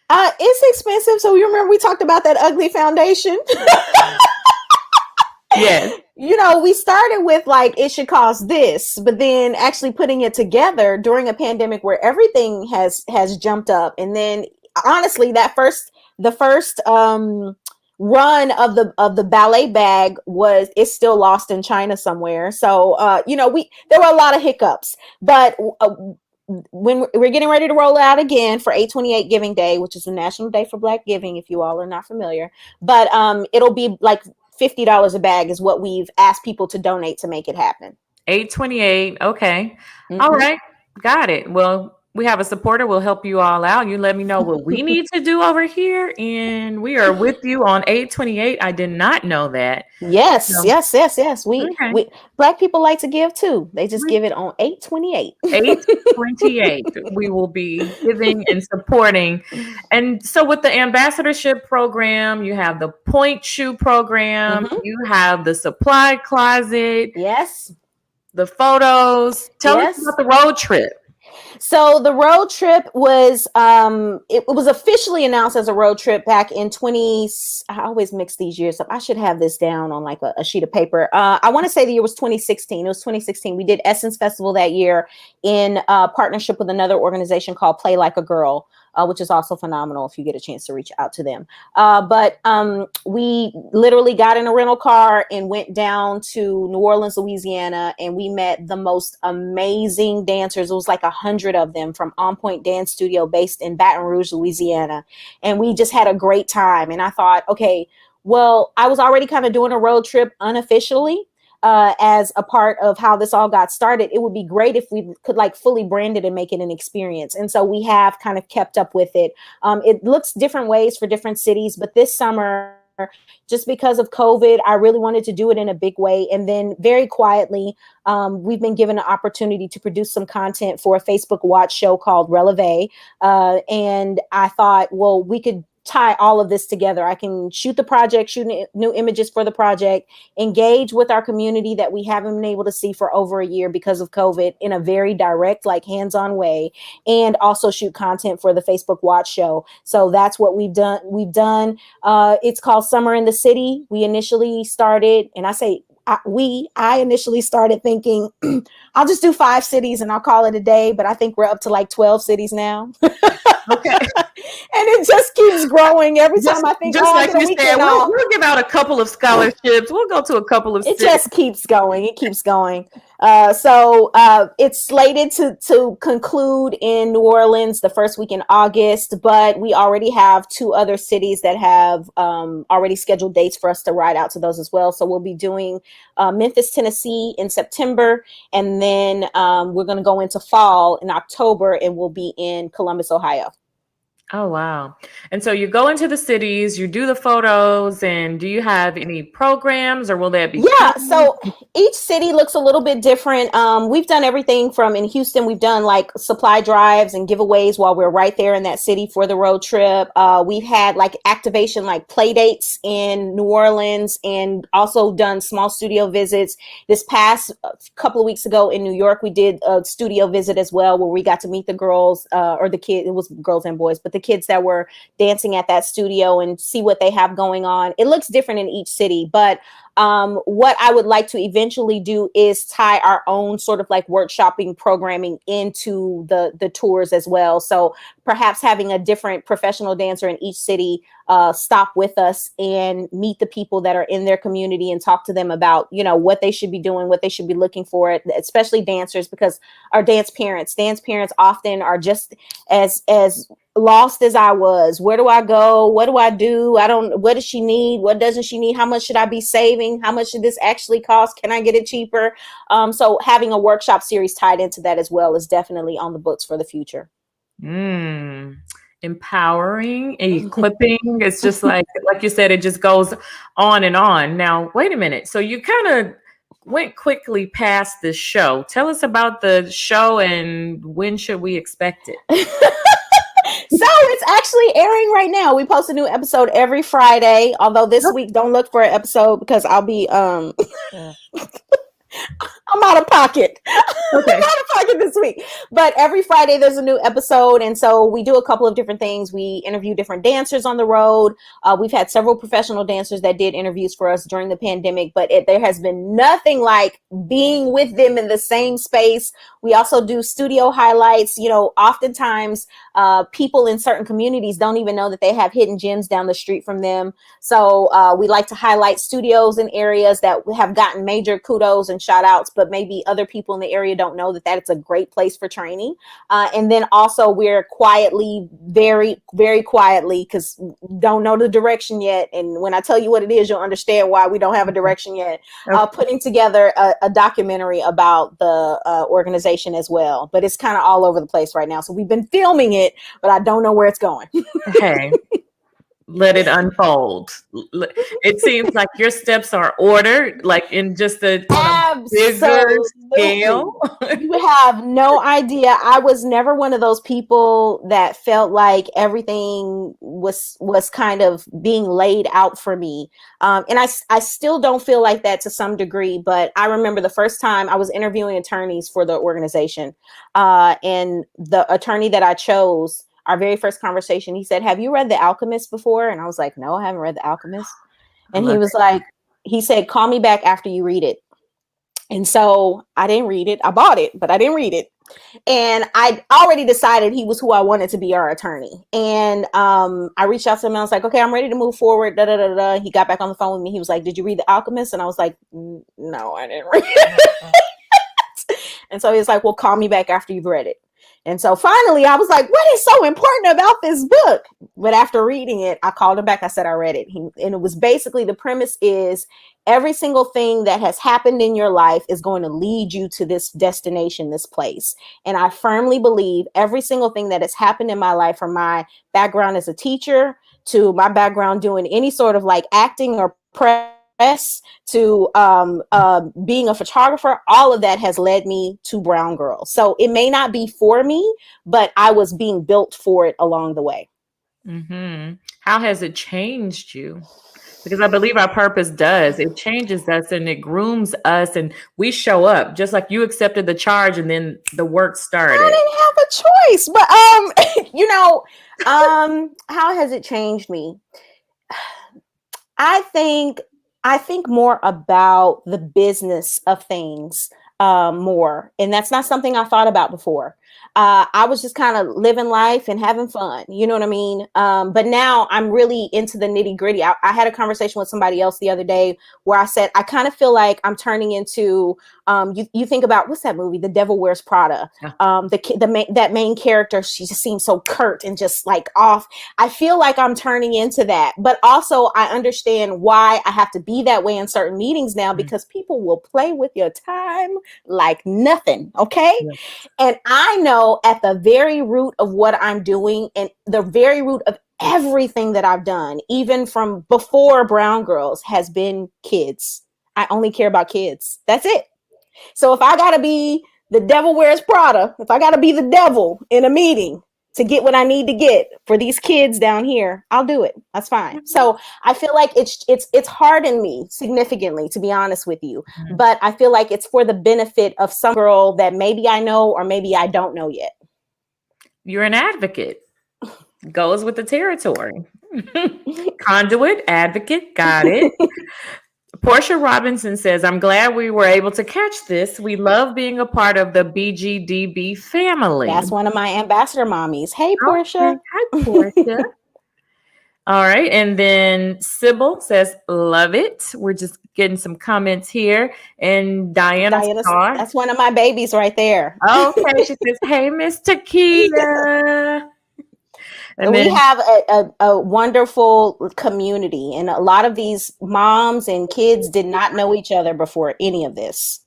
Speaker 2: It's expensive. So you remember we talked about that ugly foundation?
Speaker 1: Yes.
Speaker 2: You know, we started with like, it should cost this, but then actually putting it together during a pandemic where everything has jumped up. And then honestly, the first run of the ballet bag is still lost in China somewhere. So, there were a lot of hiccups, but when we're getting ready to roll out again for 8/28 Giving Day, which is the National Day for Black Giving, if you all are not familiar, but it'll be like $50 a bag is what we've asked people to donate to make it happen.
Speaker 1: 8/28. Okay. Mm-hmm. All right. Got it. Well, we have a supporter. We'll help you all out. You let me know what we need to do over here, and we are with you on 8/28. I did not know that.
Speaker 2: Yes. We Black people like to give too. They just give it on 8/28.
Speaker 1: 8/28. We will be giving and supporting. And so with the ambassadorship program, you have the point shoe program, you have the supply closet.
Speaker 2: Yes.
Speaker 1: The photos. Tell us about the road trip.
Speaker 2: So the road trip was, it was officially announced as a road trip back in I always mix these years up. I should have this down on like a sheet of paper. I want to say the year was 2016. It was 2016. We did Essence Festival that year in partnership with another organization called Play Like a Girl, which is also phenomenal if you get a chance to reach out to them. But we literally got in a rental car and went down to New Orleans, Louisiana, and we met the most amazing dancers. It was like 100 of them from On Point Dance Studio based in Baton Rouge, Louisiana. And we just had a great time. And I thought, okay, well, I was already kind of doing a road trip unofficially. As a part of how this all got started, it would be great if we could like fully brand it and make it an experience. And so we have kind of kept up with it. It looks different ways for different cities, but this summer, just because of COVID, I really wanted to do it in a big way. And then very quietly, we've been given an opportunity to produce some content for a Facebook Watch show called Releve. And I thought, well, we could tie all of this together. I can shoot the project, shoot new images for the project, engage with our community that we haven't been able to see for over a year because of COVID in a very direct, like hands-on way, and also shoot content for the Facebook Watch Show. So that's what we've done. It's called Summer in the City. We initially started, and I initially started thinking I'll just do 5 cities and I'll call it a day, but I think we're up to like 12 cities now.
Speaker 1: Okay.
Speaker 2: And it just keeps growing every time I think,
Speaker 1: just like you said,
Speaker 2: off.
Speaker 1: We'll give out a couple of scholarships. We'll go to a couple of cities.
Speaker 2: It just keeps going. It keeps going. So it's slated to conclude in New Orleans the first week in August, but we already have 2 other cities that have already scheduled dates for us to ride out to those as well. So we'll be doing Memphis, Tennessee in September, and then we're going to go into fall in October, and we'll be in Columbus, Ohio.
Speaker 1: Oh, wow. And so you go into the cities, you do the photos, and do you have any programs, or will that be?
Speaker 2: Yeah, so each city looks a little bit different. We've done everything from, in Houston, we've done like supply drives and giveaways while we're right there in that city for the road trip. We've had like activation, like play dates in New Orleans, and also done small studio visits. This past couple of weeks ago in New York, we did a studio visit as well, where we got to meet the girls or the kids. It was girls and boys, but the kids that were dancing at that studio and see what they have going on. It looks different in each city, but what I would like to eventually do is tie our own sort of like workshopping programming into the tours as well. So perhaps having a different professional dancer in each city stop with us and meet the people that are in their community and talk to them about, you know, what they should be doing, what they should be looking for, especially dancers, because our dance parents often are just as lost as I was. Where do I go? What do I do? What does she need? What doesn't she need? How much should I be saving? How much should this actually cost? Can I get it cheaper? So having a workshop series tied into that as well is definitely on the books for the future.
Speaker 1: Empowering, equipping. It's just like you said, it just goes on and on. Now, wait a minute. So you kind of went quickly past the show. Tell us about the show and when should we expect it?
Speaker 2: So it's actually airing right now. We post a new episode every Friday. Although this week, don't look for an episode because I'll be I'm out of pocket. Okay. I'm out of pocket this week. But every Friday there's a new episode. And so we do a couple of different things. We interview different dancers on the road. We've had several professional dancers that did interviews for us during the pandemic, but there has been nothing like being with them in the same space. We also do studio highlights. You know, oftentimes people in certain communities don't even know that they have hidden gems down the street from them. So we like to highlight studios in areas that have gotten major kudos and shout outs, but maybe other people in the area don't know that it's a great place for training. And then also we're quietly, very, very quietly, because don't know the direction yet. And when I tell you what it is, you'll understand why we don't have a direction yet. Putting together a documentary about the organization as well. But it's kind of all over the place right now. So we've been filming it, but I don't know where it's going.
Speaker 1: Hey. Let it unfold. It seems like your steps are ordered, like in just a bigger scale.
Speaker 2: You have no idea. I was never one of those people that felt like everything was kind of being laid out for me. And I still don't feel like that to some degree, but I remember the first time I was interviewing attorneys for the organization, and the attorney that I chose, our very first conversation, he said, "Have you read The Alchemist before?" And I was like, "No, I haven't read The Alchemist." And he said, "Call me back after you read it." And so I didn't read it. I bought it, but I didn't read it. And I already decided he was who I wanted to be our attorney. And I reached out to him and I was like, "Okay, I'm ready to move forward." Da, da, da, da. He got back on the phone with me. He was like, "Did you read The Alchemist?" And I was like, "No, I didn't read it." And so he was like, "Well, call me back after you've read it." And so finally I was like, what is so important about this book? But after reading it, I called him back. I said, I read it. And it was basically, the premise is every single thing that has happened in your life is going to lead you to this destination, this place. And I firmly believe every single thing that has happened in my life, from my background as a teacher to my background doing any sort of like acting or press to being a photographer, all of that has led me to Brown Girls. So it may not be for me, but I was being built for it along the way.
Speaker 1: Mm-hmm. How has it changed you? Because I believe our purpose does. It changes us and it grooms us, and we show up just like you accepted the charge, and then the work started.
Speaker 2: I didn't have a choice, but how has it changed me? I think more about the business of things more, and that's not something I thought about before. I was just kind of living life and having fun, you know what I mean? But now I'm really into the nitty gritty. I had a conversation with somebody else the other day where I said I kind of feel like I'm turning into you think about, what's that movie, The Devil Wears Prada?
Speaker 1: Yeah.
Speaker 2: That main character, she just seems so curt and just like off. I feel like I'm turning into that, but also I understand why I have to be that way in certain meetings now, because people will play with your time like nothing. Okay.
Speaker 1: Yeah.
Speaker 2: And I know at the very root of what I'm doing, and the very root of everything that I've done, even from before Brown Girls, has been kids. I only care about kids. That's it. So if I got to be the devil wears Prada, if I got to be the devil in a meeting to get what I need to get for these kids down here, I'll do it. That's fine. Mm-hmm. So I feel like it's hardened me significantly, to be honest with you. Mm-hmm. But I feel like it's for the benefit of some girl that maybe I know or maybe I don't know yet.
Speaker 1: You're an advocate. Goes with the territory. Conduit, advocate, got it. Portia Robinson says, I'm glad we were able to catch this. We love being a part of the BGDB family.
Speaker 2: That's one of my ambassador mommies. Hey, Portia.
Speaker 1: Okay. Hi, Portia. All right. And then Sybil says, love it. We're just getting some comments here. And Diana Starr.
Speaker 2: That's one of my babies right there.
Speaker 1: Okay. She says, hey, Miss TaKiyah.
Speaker 2: And we have a wonderful community, and a lot of these moms and kids did not know each other before any of this.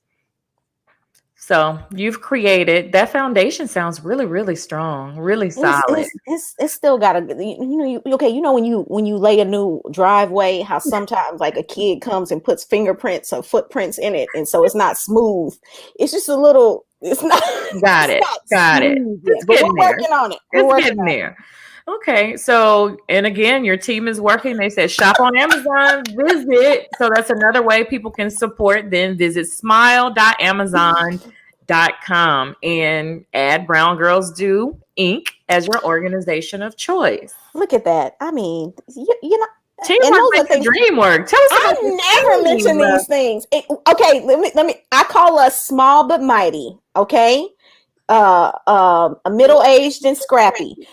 Speaker 1: So you've created that foundation. Sounds really, really strong, really solid.
Speaker 2: It's still got a, when you lay a new driveway, how sometimes like a kid comes and puts fingerprints or footprints in it, and so it's not smooth. It's just a little. It's not.
Speaker 1: Got it. It's
Speaker 2: getting there. Working on it.
Speaker 1: It's getting there. Okay, so, and again, your team is working. They said shop on Amazon, visit. So that's another way people can support. Then visit smile.amazon.com and add Brown Girls Do Inc. as your organization of choice.
Speaker 2: Look at that. I mean, you know.
Speaker 1: Teamwork makes the dream work. Tell us about
Speaker 2: I never mention these things. Okay, let me. I call us small but mighty. Okay, middle-aged and scrappy.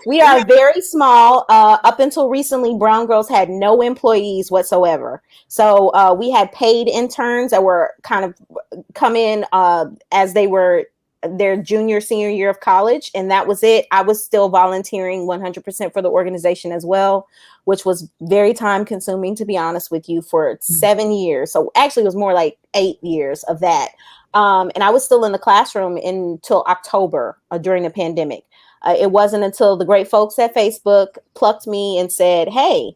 Speaker 2: We are very small. Up until recently, Brown Girls had no employees whatsoever. So we had paid interns that were kind of come in as they were their junior, senior year of college. And that was it. I was still volunteering 100% for the organization as well, which was very time consuming, to be honest with you, for 7 years. So actually it was more like 8 years of that. And I was still in the classroom until October during the pandemic. It wasn't until the great folks at Facebook plucked me and said, hey,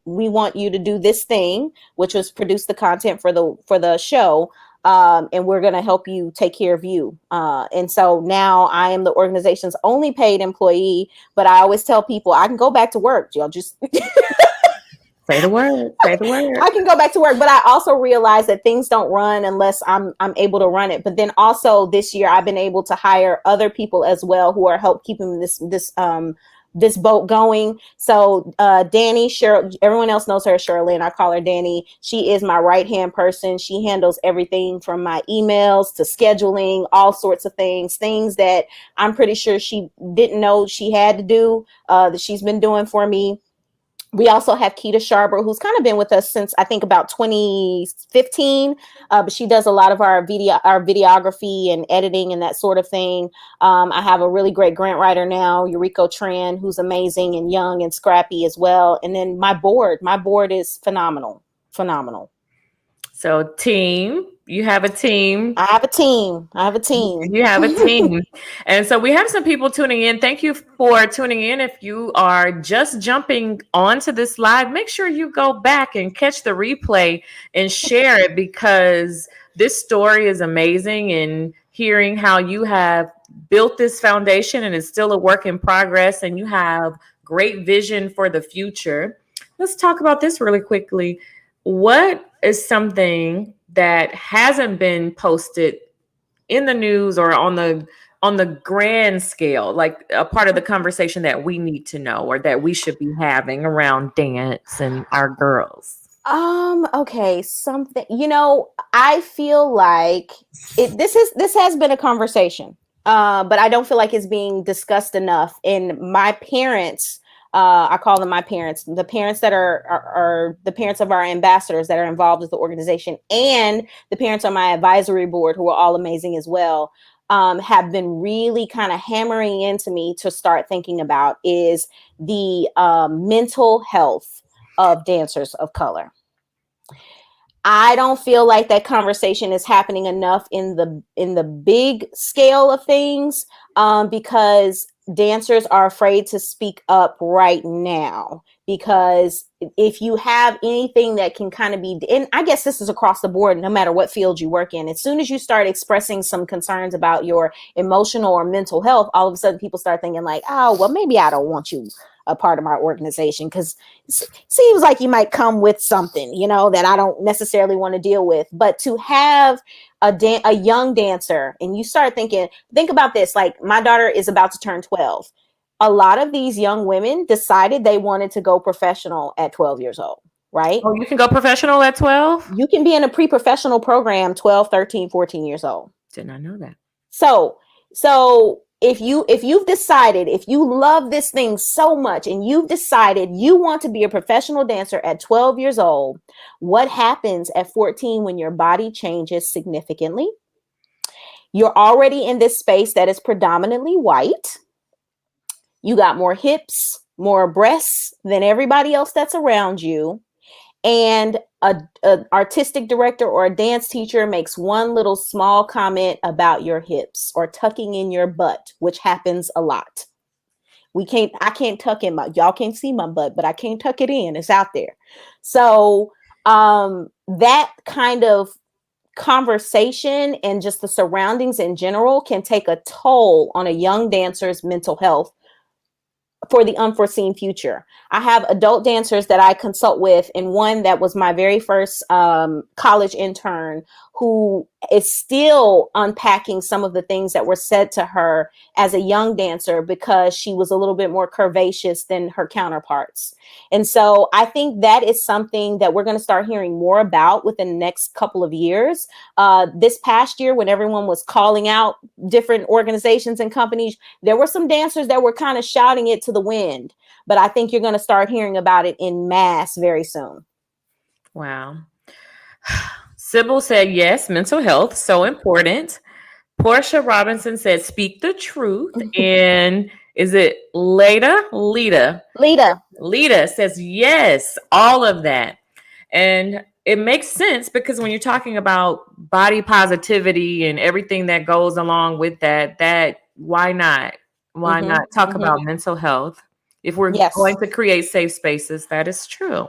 Speaker 2: we want you to do this thing, which was produce the content for the show. And we're going to help you take care of you. And so now I am the organization's only paid employee, but I always tell people I can go back to work. Y'all just
Speaker 1: say the word.
Speaker 2: I can go back to work, but I also realize that things don't run unless I'm able to run it. But then also this year I've been able to hire other people as well who are help keeping this boat going. So Danny, Cheryl, everyone else knows her as Sherilyn. I call her Danny. She is my right-hand person. She handles everything from my emails to scheduling, all sorts of things that I'm pretty sure she didn't know she had to do, that she's been doing for me. We also have Keita Sharber, who's kind of been with us since I think about 2015, but she does a lot of our videography and editing and that sort of thing. I have a really great grant writer now, Yuriko Tran, who's amazing and young and scrappy as well. And then my board is phenomenal. So
Speaker 1: team, you have a team.
Speaker 2: I have a team.
Speaker 1: You have a team. And so we have some people tuning in. Thank you for tuning in. If you are just jumping onto this live, make sure you go back and catch the replay and share it, because this story is amazing, and hearing how you have built this foundation and it's still a work in progress, and you have great vision for the future. Let's talk about this really quickly. What is something that hasn't been posted in the news or on the grand scale, like a part of the conversation that we need to know or that we should be having around dance and our girls?
Speaker 2: Okay, something, I feel like this has been a conversation, but I don't feel like it's being discussed enough. And my parents, I call them my parents, the parents that are the parents of our ambassadors that are involved with the organization, and the parents on my advisory board, who are all amazing as well, have been really kind of hammering into me to start thinking about is the mental health of dancers of color. I don't feel like that conversation is happening enough in the big scale of things, because dancers are afraid to speak up right now. Because if you have anything that can kind of be, and I guess this is across the board, no matter what field you work in, as soon as you start expressing some concerns about your emotional or mental health, all of a sudden people start thinking like, oh, well, maybe I don't want you a part of my organization because it seems like you might come with something, that I don't necessarily want to deal with. But to have a young dancer, and you start think about this, like my daughter is about to turn 12. A lot of these young women decided they wanted to go professional at 12 years old, right?
Speaker 1: Oh, you can go professional at 12?
Speaker 2: You can be in a pre-professional program 12, 13, 14 years old.
Speaker 1: Did not know that.
Speaker 2: So if you've decided, if you love this thing so much and you've decided you want to be a professional dancer at 12 years old, what happens at 14 when your body changes significantly? You're already in this space that is predominantly white. You got more hips, more breasts than everybody else that's around you. And an artistic director or a dance teacher makes one little small comment about your hips or tucking in your butt, which happens a lot. I can't tuck in y'all can't see my butt, but I can't tuck it in. It's out there. So that kind of conversation and just the surroundings in general can take a toll on a young dancer's mental health for the unforeseen future. I have adult dancers that I consult with, and one that was my very first college intern, who is still unpacking some of the things that were said to her as a young dancer because she was a little bit more curvaceous than her counterparts. And so I think that is something that we're going to start hearing more about within the next couple of years. This past year, when everyone was calling out different organizations and companies, there were some dancers that were kind of shouting it to the wind. But I think you're going to start hearing about it in mass very soon.
Speaker 1: Wow. Sybil said, yes, mental health, so important. Portia Robinson said, speak the truth. And is it Leda says, yes, all of that. And it makes sense because when you're talking about body positivity and everything that goes along with that why not? Why not talk about mental health? If we're going to create safe spaces, that is true.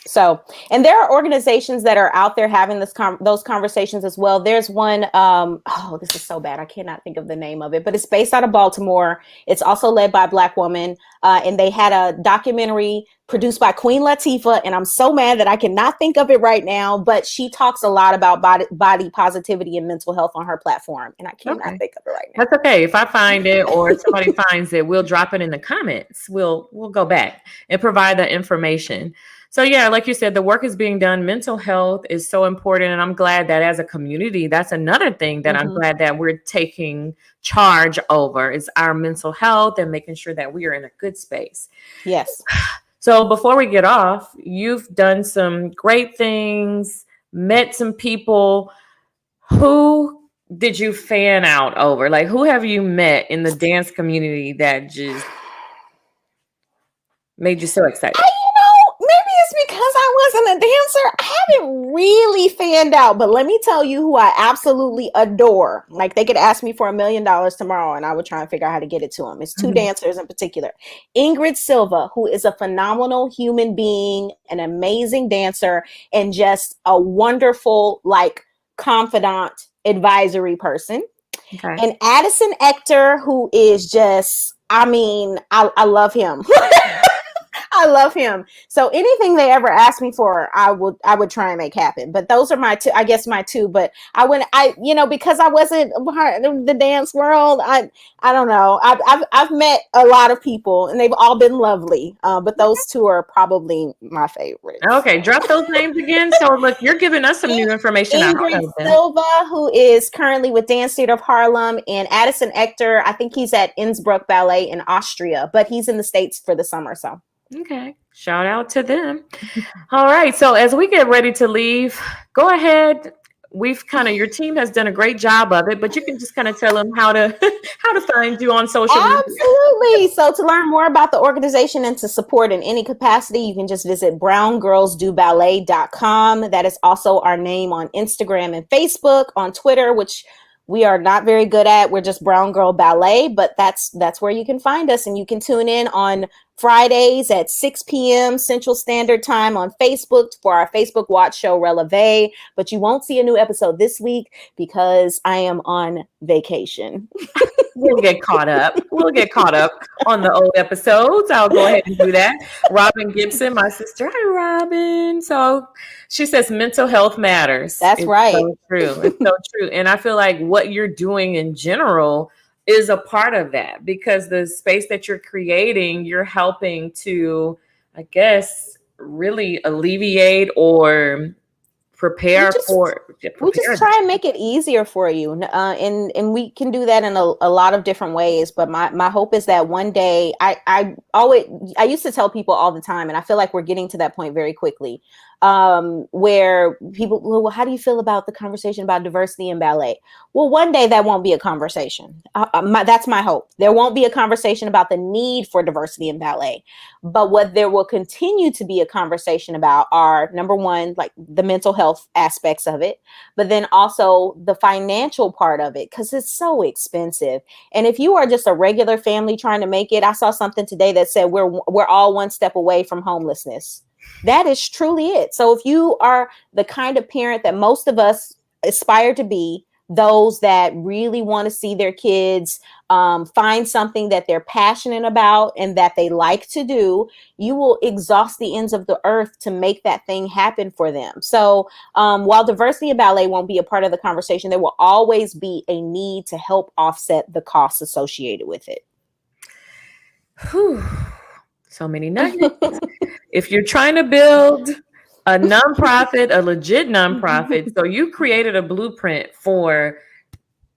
Speaker 2: So, and there are organizations that are out there having those conversations as well. There's one, oh, this is so bad. I cannot think of the name of it, but it's based out of Baltimore. It's also led by a Black woman. And they had a documentary produced by Queen Latifah. And I'm so mad that I cannot think of it right now, but she talks a lot about body positivity and mental health on her platform. And I cannot think of it right now.
Speaker 1: That's okay. If I find it or somebody finds it, we'll drop it in the comments. We'll go back and provide the information. So yeah, like you said, the work is being done. Mental health is so important. And I'm glad that as a community, that's another thing that I'm glad that we're taking charge over is our mental health and making sure that we are in a good space.
Speaker 2: Yes.
Speaker 1: So before we get off, you've done some great things, met some people. Who did you fan out over? Like, who have you met in the dance community that just made you so excited?
Speaker 2: Maybe it's because I wasn't a dancer. I haven't really fanned out, but let me tell you who I absolutely adore. Like, they could ask me for $1 million tomorrow and I would try and figure out how to get it to them. It's two dancers in particular. Ingrid Silva, who is a phenomenal human being, an amazing dancer, and just a wonderful, like, confidant advisory person.
Speaker 1: Okay.
Speaker 2: And Addison Ector, who is just, I mean, I love him. I love him. So anything they ever ask me for, I would try and make happen. But those are my two, I guess my two. But because I wasn't part of the dance world, I don't know. I've met a lot of people and they've all been lovely. But those two are probably my favorites.
Speaker 1: Okay, drop those names again. So look, you're giving us some new information.
Speaker 2: Ingrid Silva, who is currently with Dance Theatre of Harlem, and Addison Ector, I think he's at Innsbruck Ballet in Austria, but he's in the States for the summer. So
Speaker 1: okay, shout out to them. All right, so as we get ready to leave, go ahead. Your team has done a great job of it, but you can just kind of tell them how to find you on social media.
Speaker 2: Absolutely. So to learn more about the organization and to support in any capacity, you can just visit browngirlsdoballet.com. That is also our name on Instagram and Facebook, on Twitter, which we are not very good at. We're just Brown Girl Ballet, but that's where you can find us. And you can tune in on Fridays at 6 p.m. Central Standard Time on Facebook for our Facebook Watch Show Releve. But you won't see a new episode this week because I am on vacation.
Speaker 1: We'll get caught up. We'll get caught up on the old episodes. I'll go ahead and do that. Robin Gibson, my sister. Hi, Robin. So she says mental health matters.
Speaker 2: That's right.
Speaker 1: So true. It's so true. And I feel like what you're doing in general is a part of that, because the space that you're creating, you're helping to, I guess, really alleviate or prepare
Speaker 2: we just try and make it easier for you, and we can do that in a lot of different ways. But my hope is that one day, I used to tell people all the time, and I feel like we're getting to that point very quickly, where people, well, how do you feel about the conversation about diversity in ballet? Well, one day that won't be a conversation. That's my hope. There won't be a conversation about the need for diversity in ballet, but what there will continue to be a conversation about are, number one, like the mental health aspects of it, but then also the financial part of it, because it's so expensive. And if you are just a regular family trying to make it, I saw something today that said we're all one step away from homelessness. That is truly it. So if you are the kind of parent that most of us aspire to be, those that really want to see their kids find something that they're passionate about and that they like to do, you will exhaust the ends of the earth to make that thing happen for them. So while diversity in ballet won't be a part of the conversation, there will always be a need to help offset the costs associated with it.
Speaker 1: Whew. So many nuggets. If you're trying to build a nonprofit, a legit nonprofit, so you created a blueprint for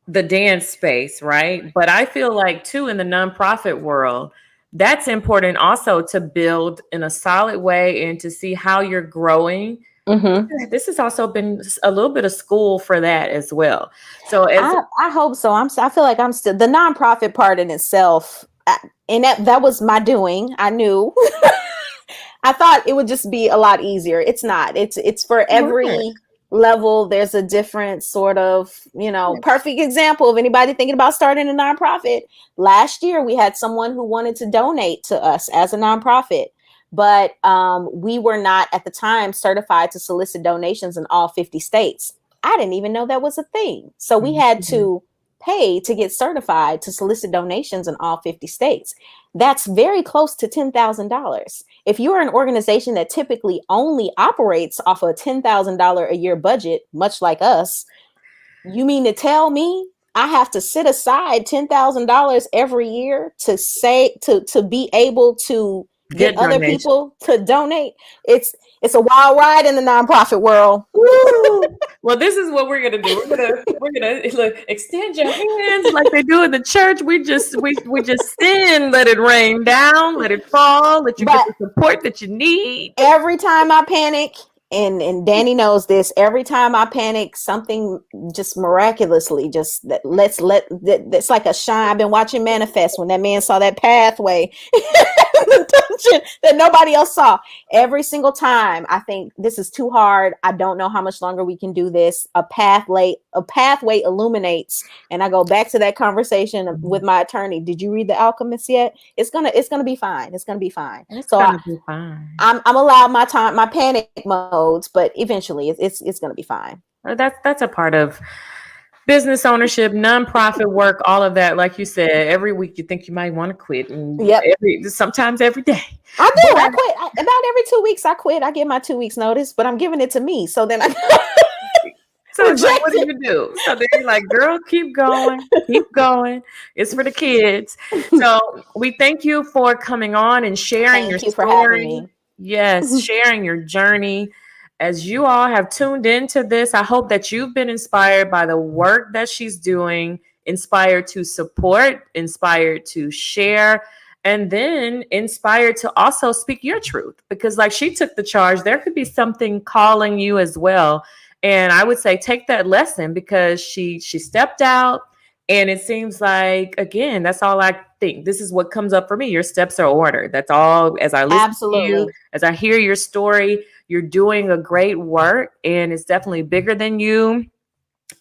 Speaker 1: the dance space, right? But I feel like too, in the nonprofit world, that's important also to build in a solid way and to see how you're growing. Mm-hmm. This has also been a little bit of school for that as well. So
Speaker 2: I hope so. I feel like I'm still the nonprofit part in itself. And that was my doing. I knew. I thought it would just be a lot easier. It's not. It's for every level. There's a different sort of, perfect example of anybody thinking about starting a nonprofit. Last year, we had someone who wanted to donate to us as a nonprofit, but we were not at the time certified to solicit donations in all 50 states. I didn't even know that was a thing. So we had to pay to get certified to solicit donations in all 50 states. That's very close to $10,000. If you are an organization that typically only operates off a $10,000 a year budget, much like us, you mean to tell me I have to set aside $10,000 every year to be able to get other people to donate? It's a wild ride in the nonprofit world.
Speaker 1: Well, this is what we're gonna do. We're gonna look, extend your hands like they do in the church. We just send, let it rain down, let it fall, let you get the support that you need.
Speaker 2: Every time I panic, and Danny knows this, every time I panic, something just miraculously it's like a shine. I've been watching Manifest when that man saw that pathway that nobody else saw. Every single time I think this is too hard, I don't know how much longer we can do this, a pathway illuminates, and I go back to that conversation with my attorney. Did you read The Alchemist yet? It's gonna be fine. It's gonna be fine. I'm allowed my panic modes, but eventually it's gonna be fine.
Speaker 1: That's a part of business ownership, nonprofit work, all of that. Like you said, every week you think you might want to quit, and
Speaker 2: Yep.
Speaker 1: sometimes every day.
Speaker 2: I do. I quit. About every 2 weeks, I quit. I get my 2 weeks notice, but I'm giving it to me. So then I
Speaker 1: So it's like, what do you do? So then you're like, girl, keep going, keep going. It's for the kids. So we thank you for coming on and sharing your
Speaker 2: Thank you
Speaker 1: story.
Speaker 2: for having me.
Speaker 1: Yes, sharing your journey. As you all have tuned into this, I hope that you've been inspired by the work that she's doing, inspired to support, inspired to share, and then inspired to also speak your truth. Because like she took the charge, there could be something calling you as well. And I would say take that lesson because she stepped out, and it seems like, again, that's all I think. This is what comes up for me. Your steps are ordered. That's all. As I listen to you, as I hear your story, you're doing a great work, and it's definitely bigger than you.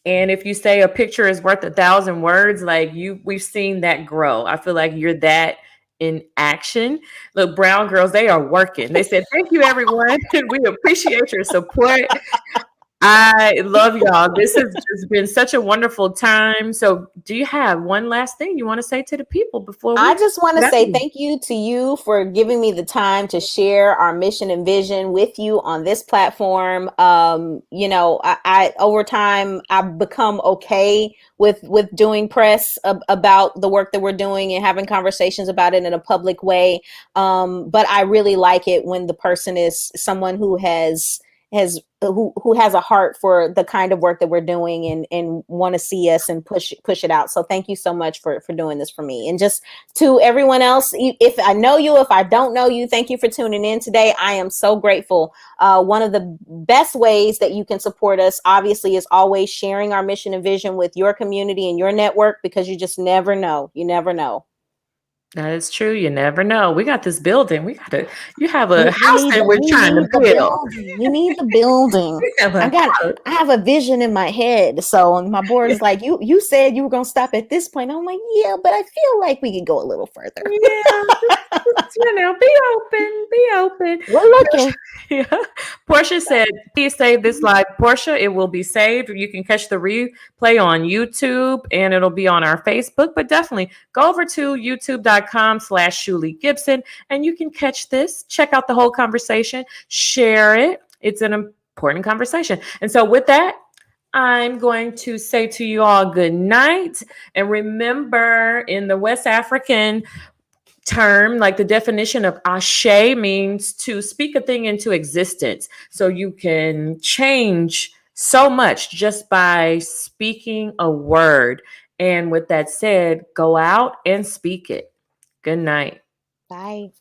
Speaker 1: And if you say a picture is worth 1,000 words, like we've seen that grow. I feel like you're that in action. Look, Brown Girls, they are working. They said, thank you, everyone. We appreciate your support. I love y'all. This has just been such a wonderful time. So do you have one last thing you want to say to the people before we
Speaker 2: I just want to say thank you to you for giving me the time to share our mission and vision with you on this platform. I over time I've become okay with doing press about the work that we're doing and having conversations about it in a public way. But I really like it when the person is someone who has a heart for the kind of work that we're doing and want to see us and push it out. So thank you so much for doing this for me. And just to everyone else, if I know you, if I don't know you, thank you for tuning in today. I am so grateful. One of the best ways that you can support us, obviously, is always sharing our mission and vision with your community and your network, because you just never know. You never know.
Speaker 1: That is true. You never know. We got this building. You have a house that we're trying to build.
Speaker 2: We need the building. I have a vision in my head. So my board is like, you said you were going to stop at this point. I'm like, yeah, but I feel like we could go a little further.
Speaker 1: Yeah. Be open.
Speaker 2: We're looking.
Speaker 1: Yeah. Portia said, please save this live. Portia, it will be saved. You can catch the replay on YouTube, and it'll be on our Facebook, but definitely go over to youtube.com/Shuli Gibson, and you can catch this, check out the whole conversation, share it. It's an important conversation. And so with that, I'm going to say to you all good night. And remember, in the West African term, like the definition of ashe means to speak a thing into existence. So you can change so much just by speaking a word. And with that said, go out and speak it. Good night.
Speaker 2: Bye.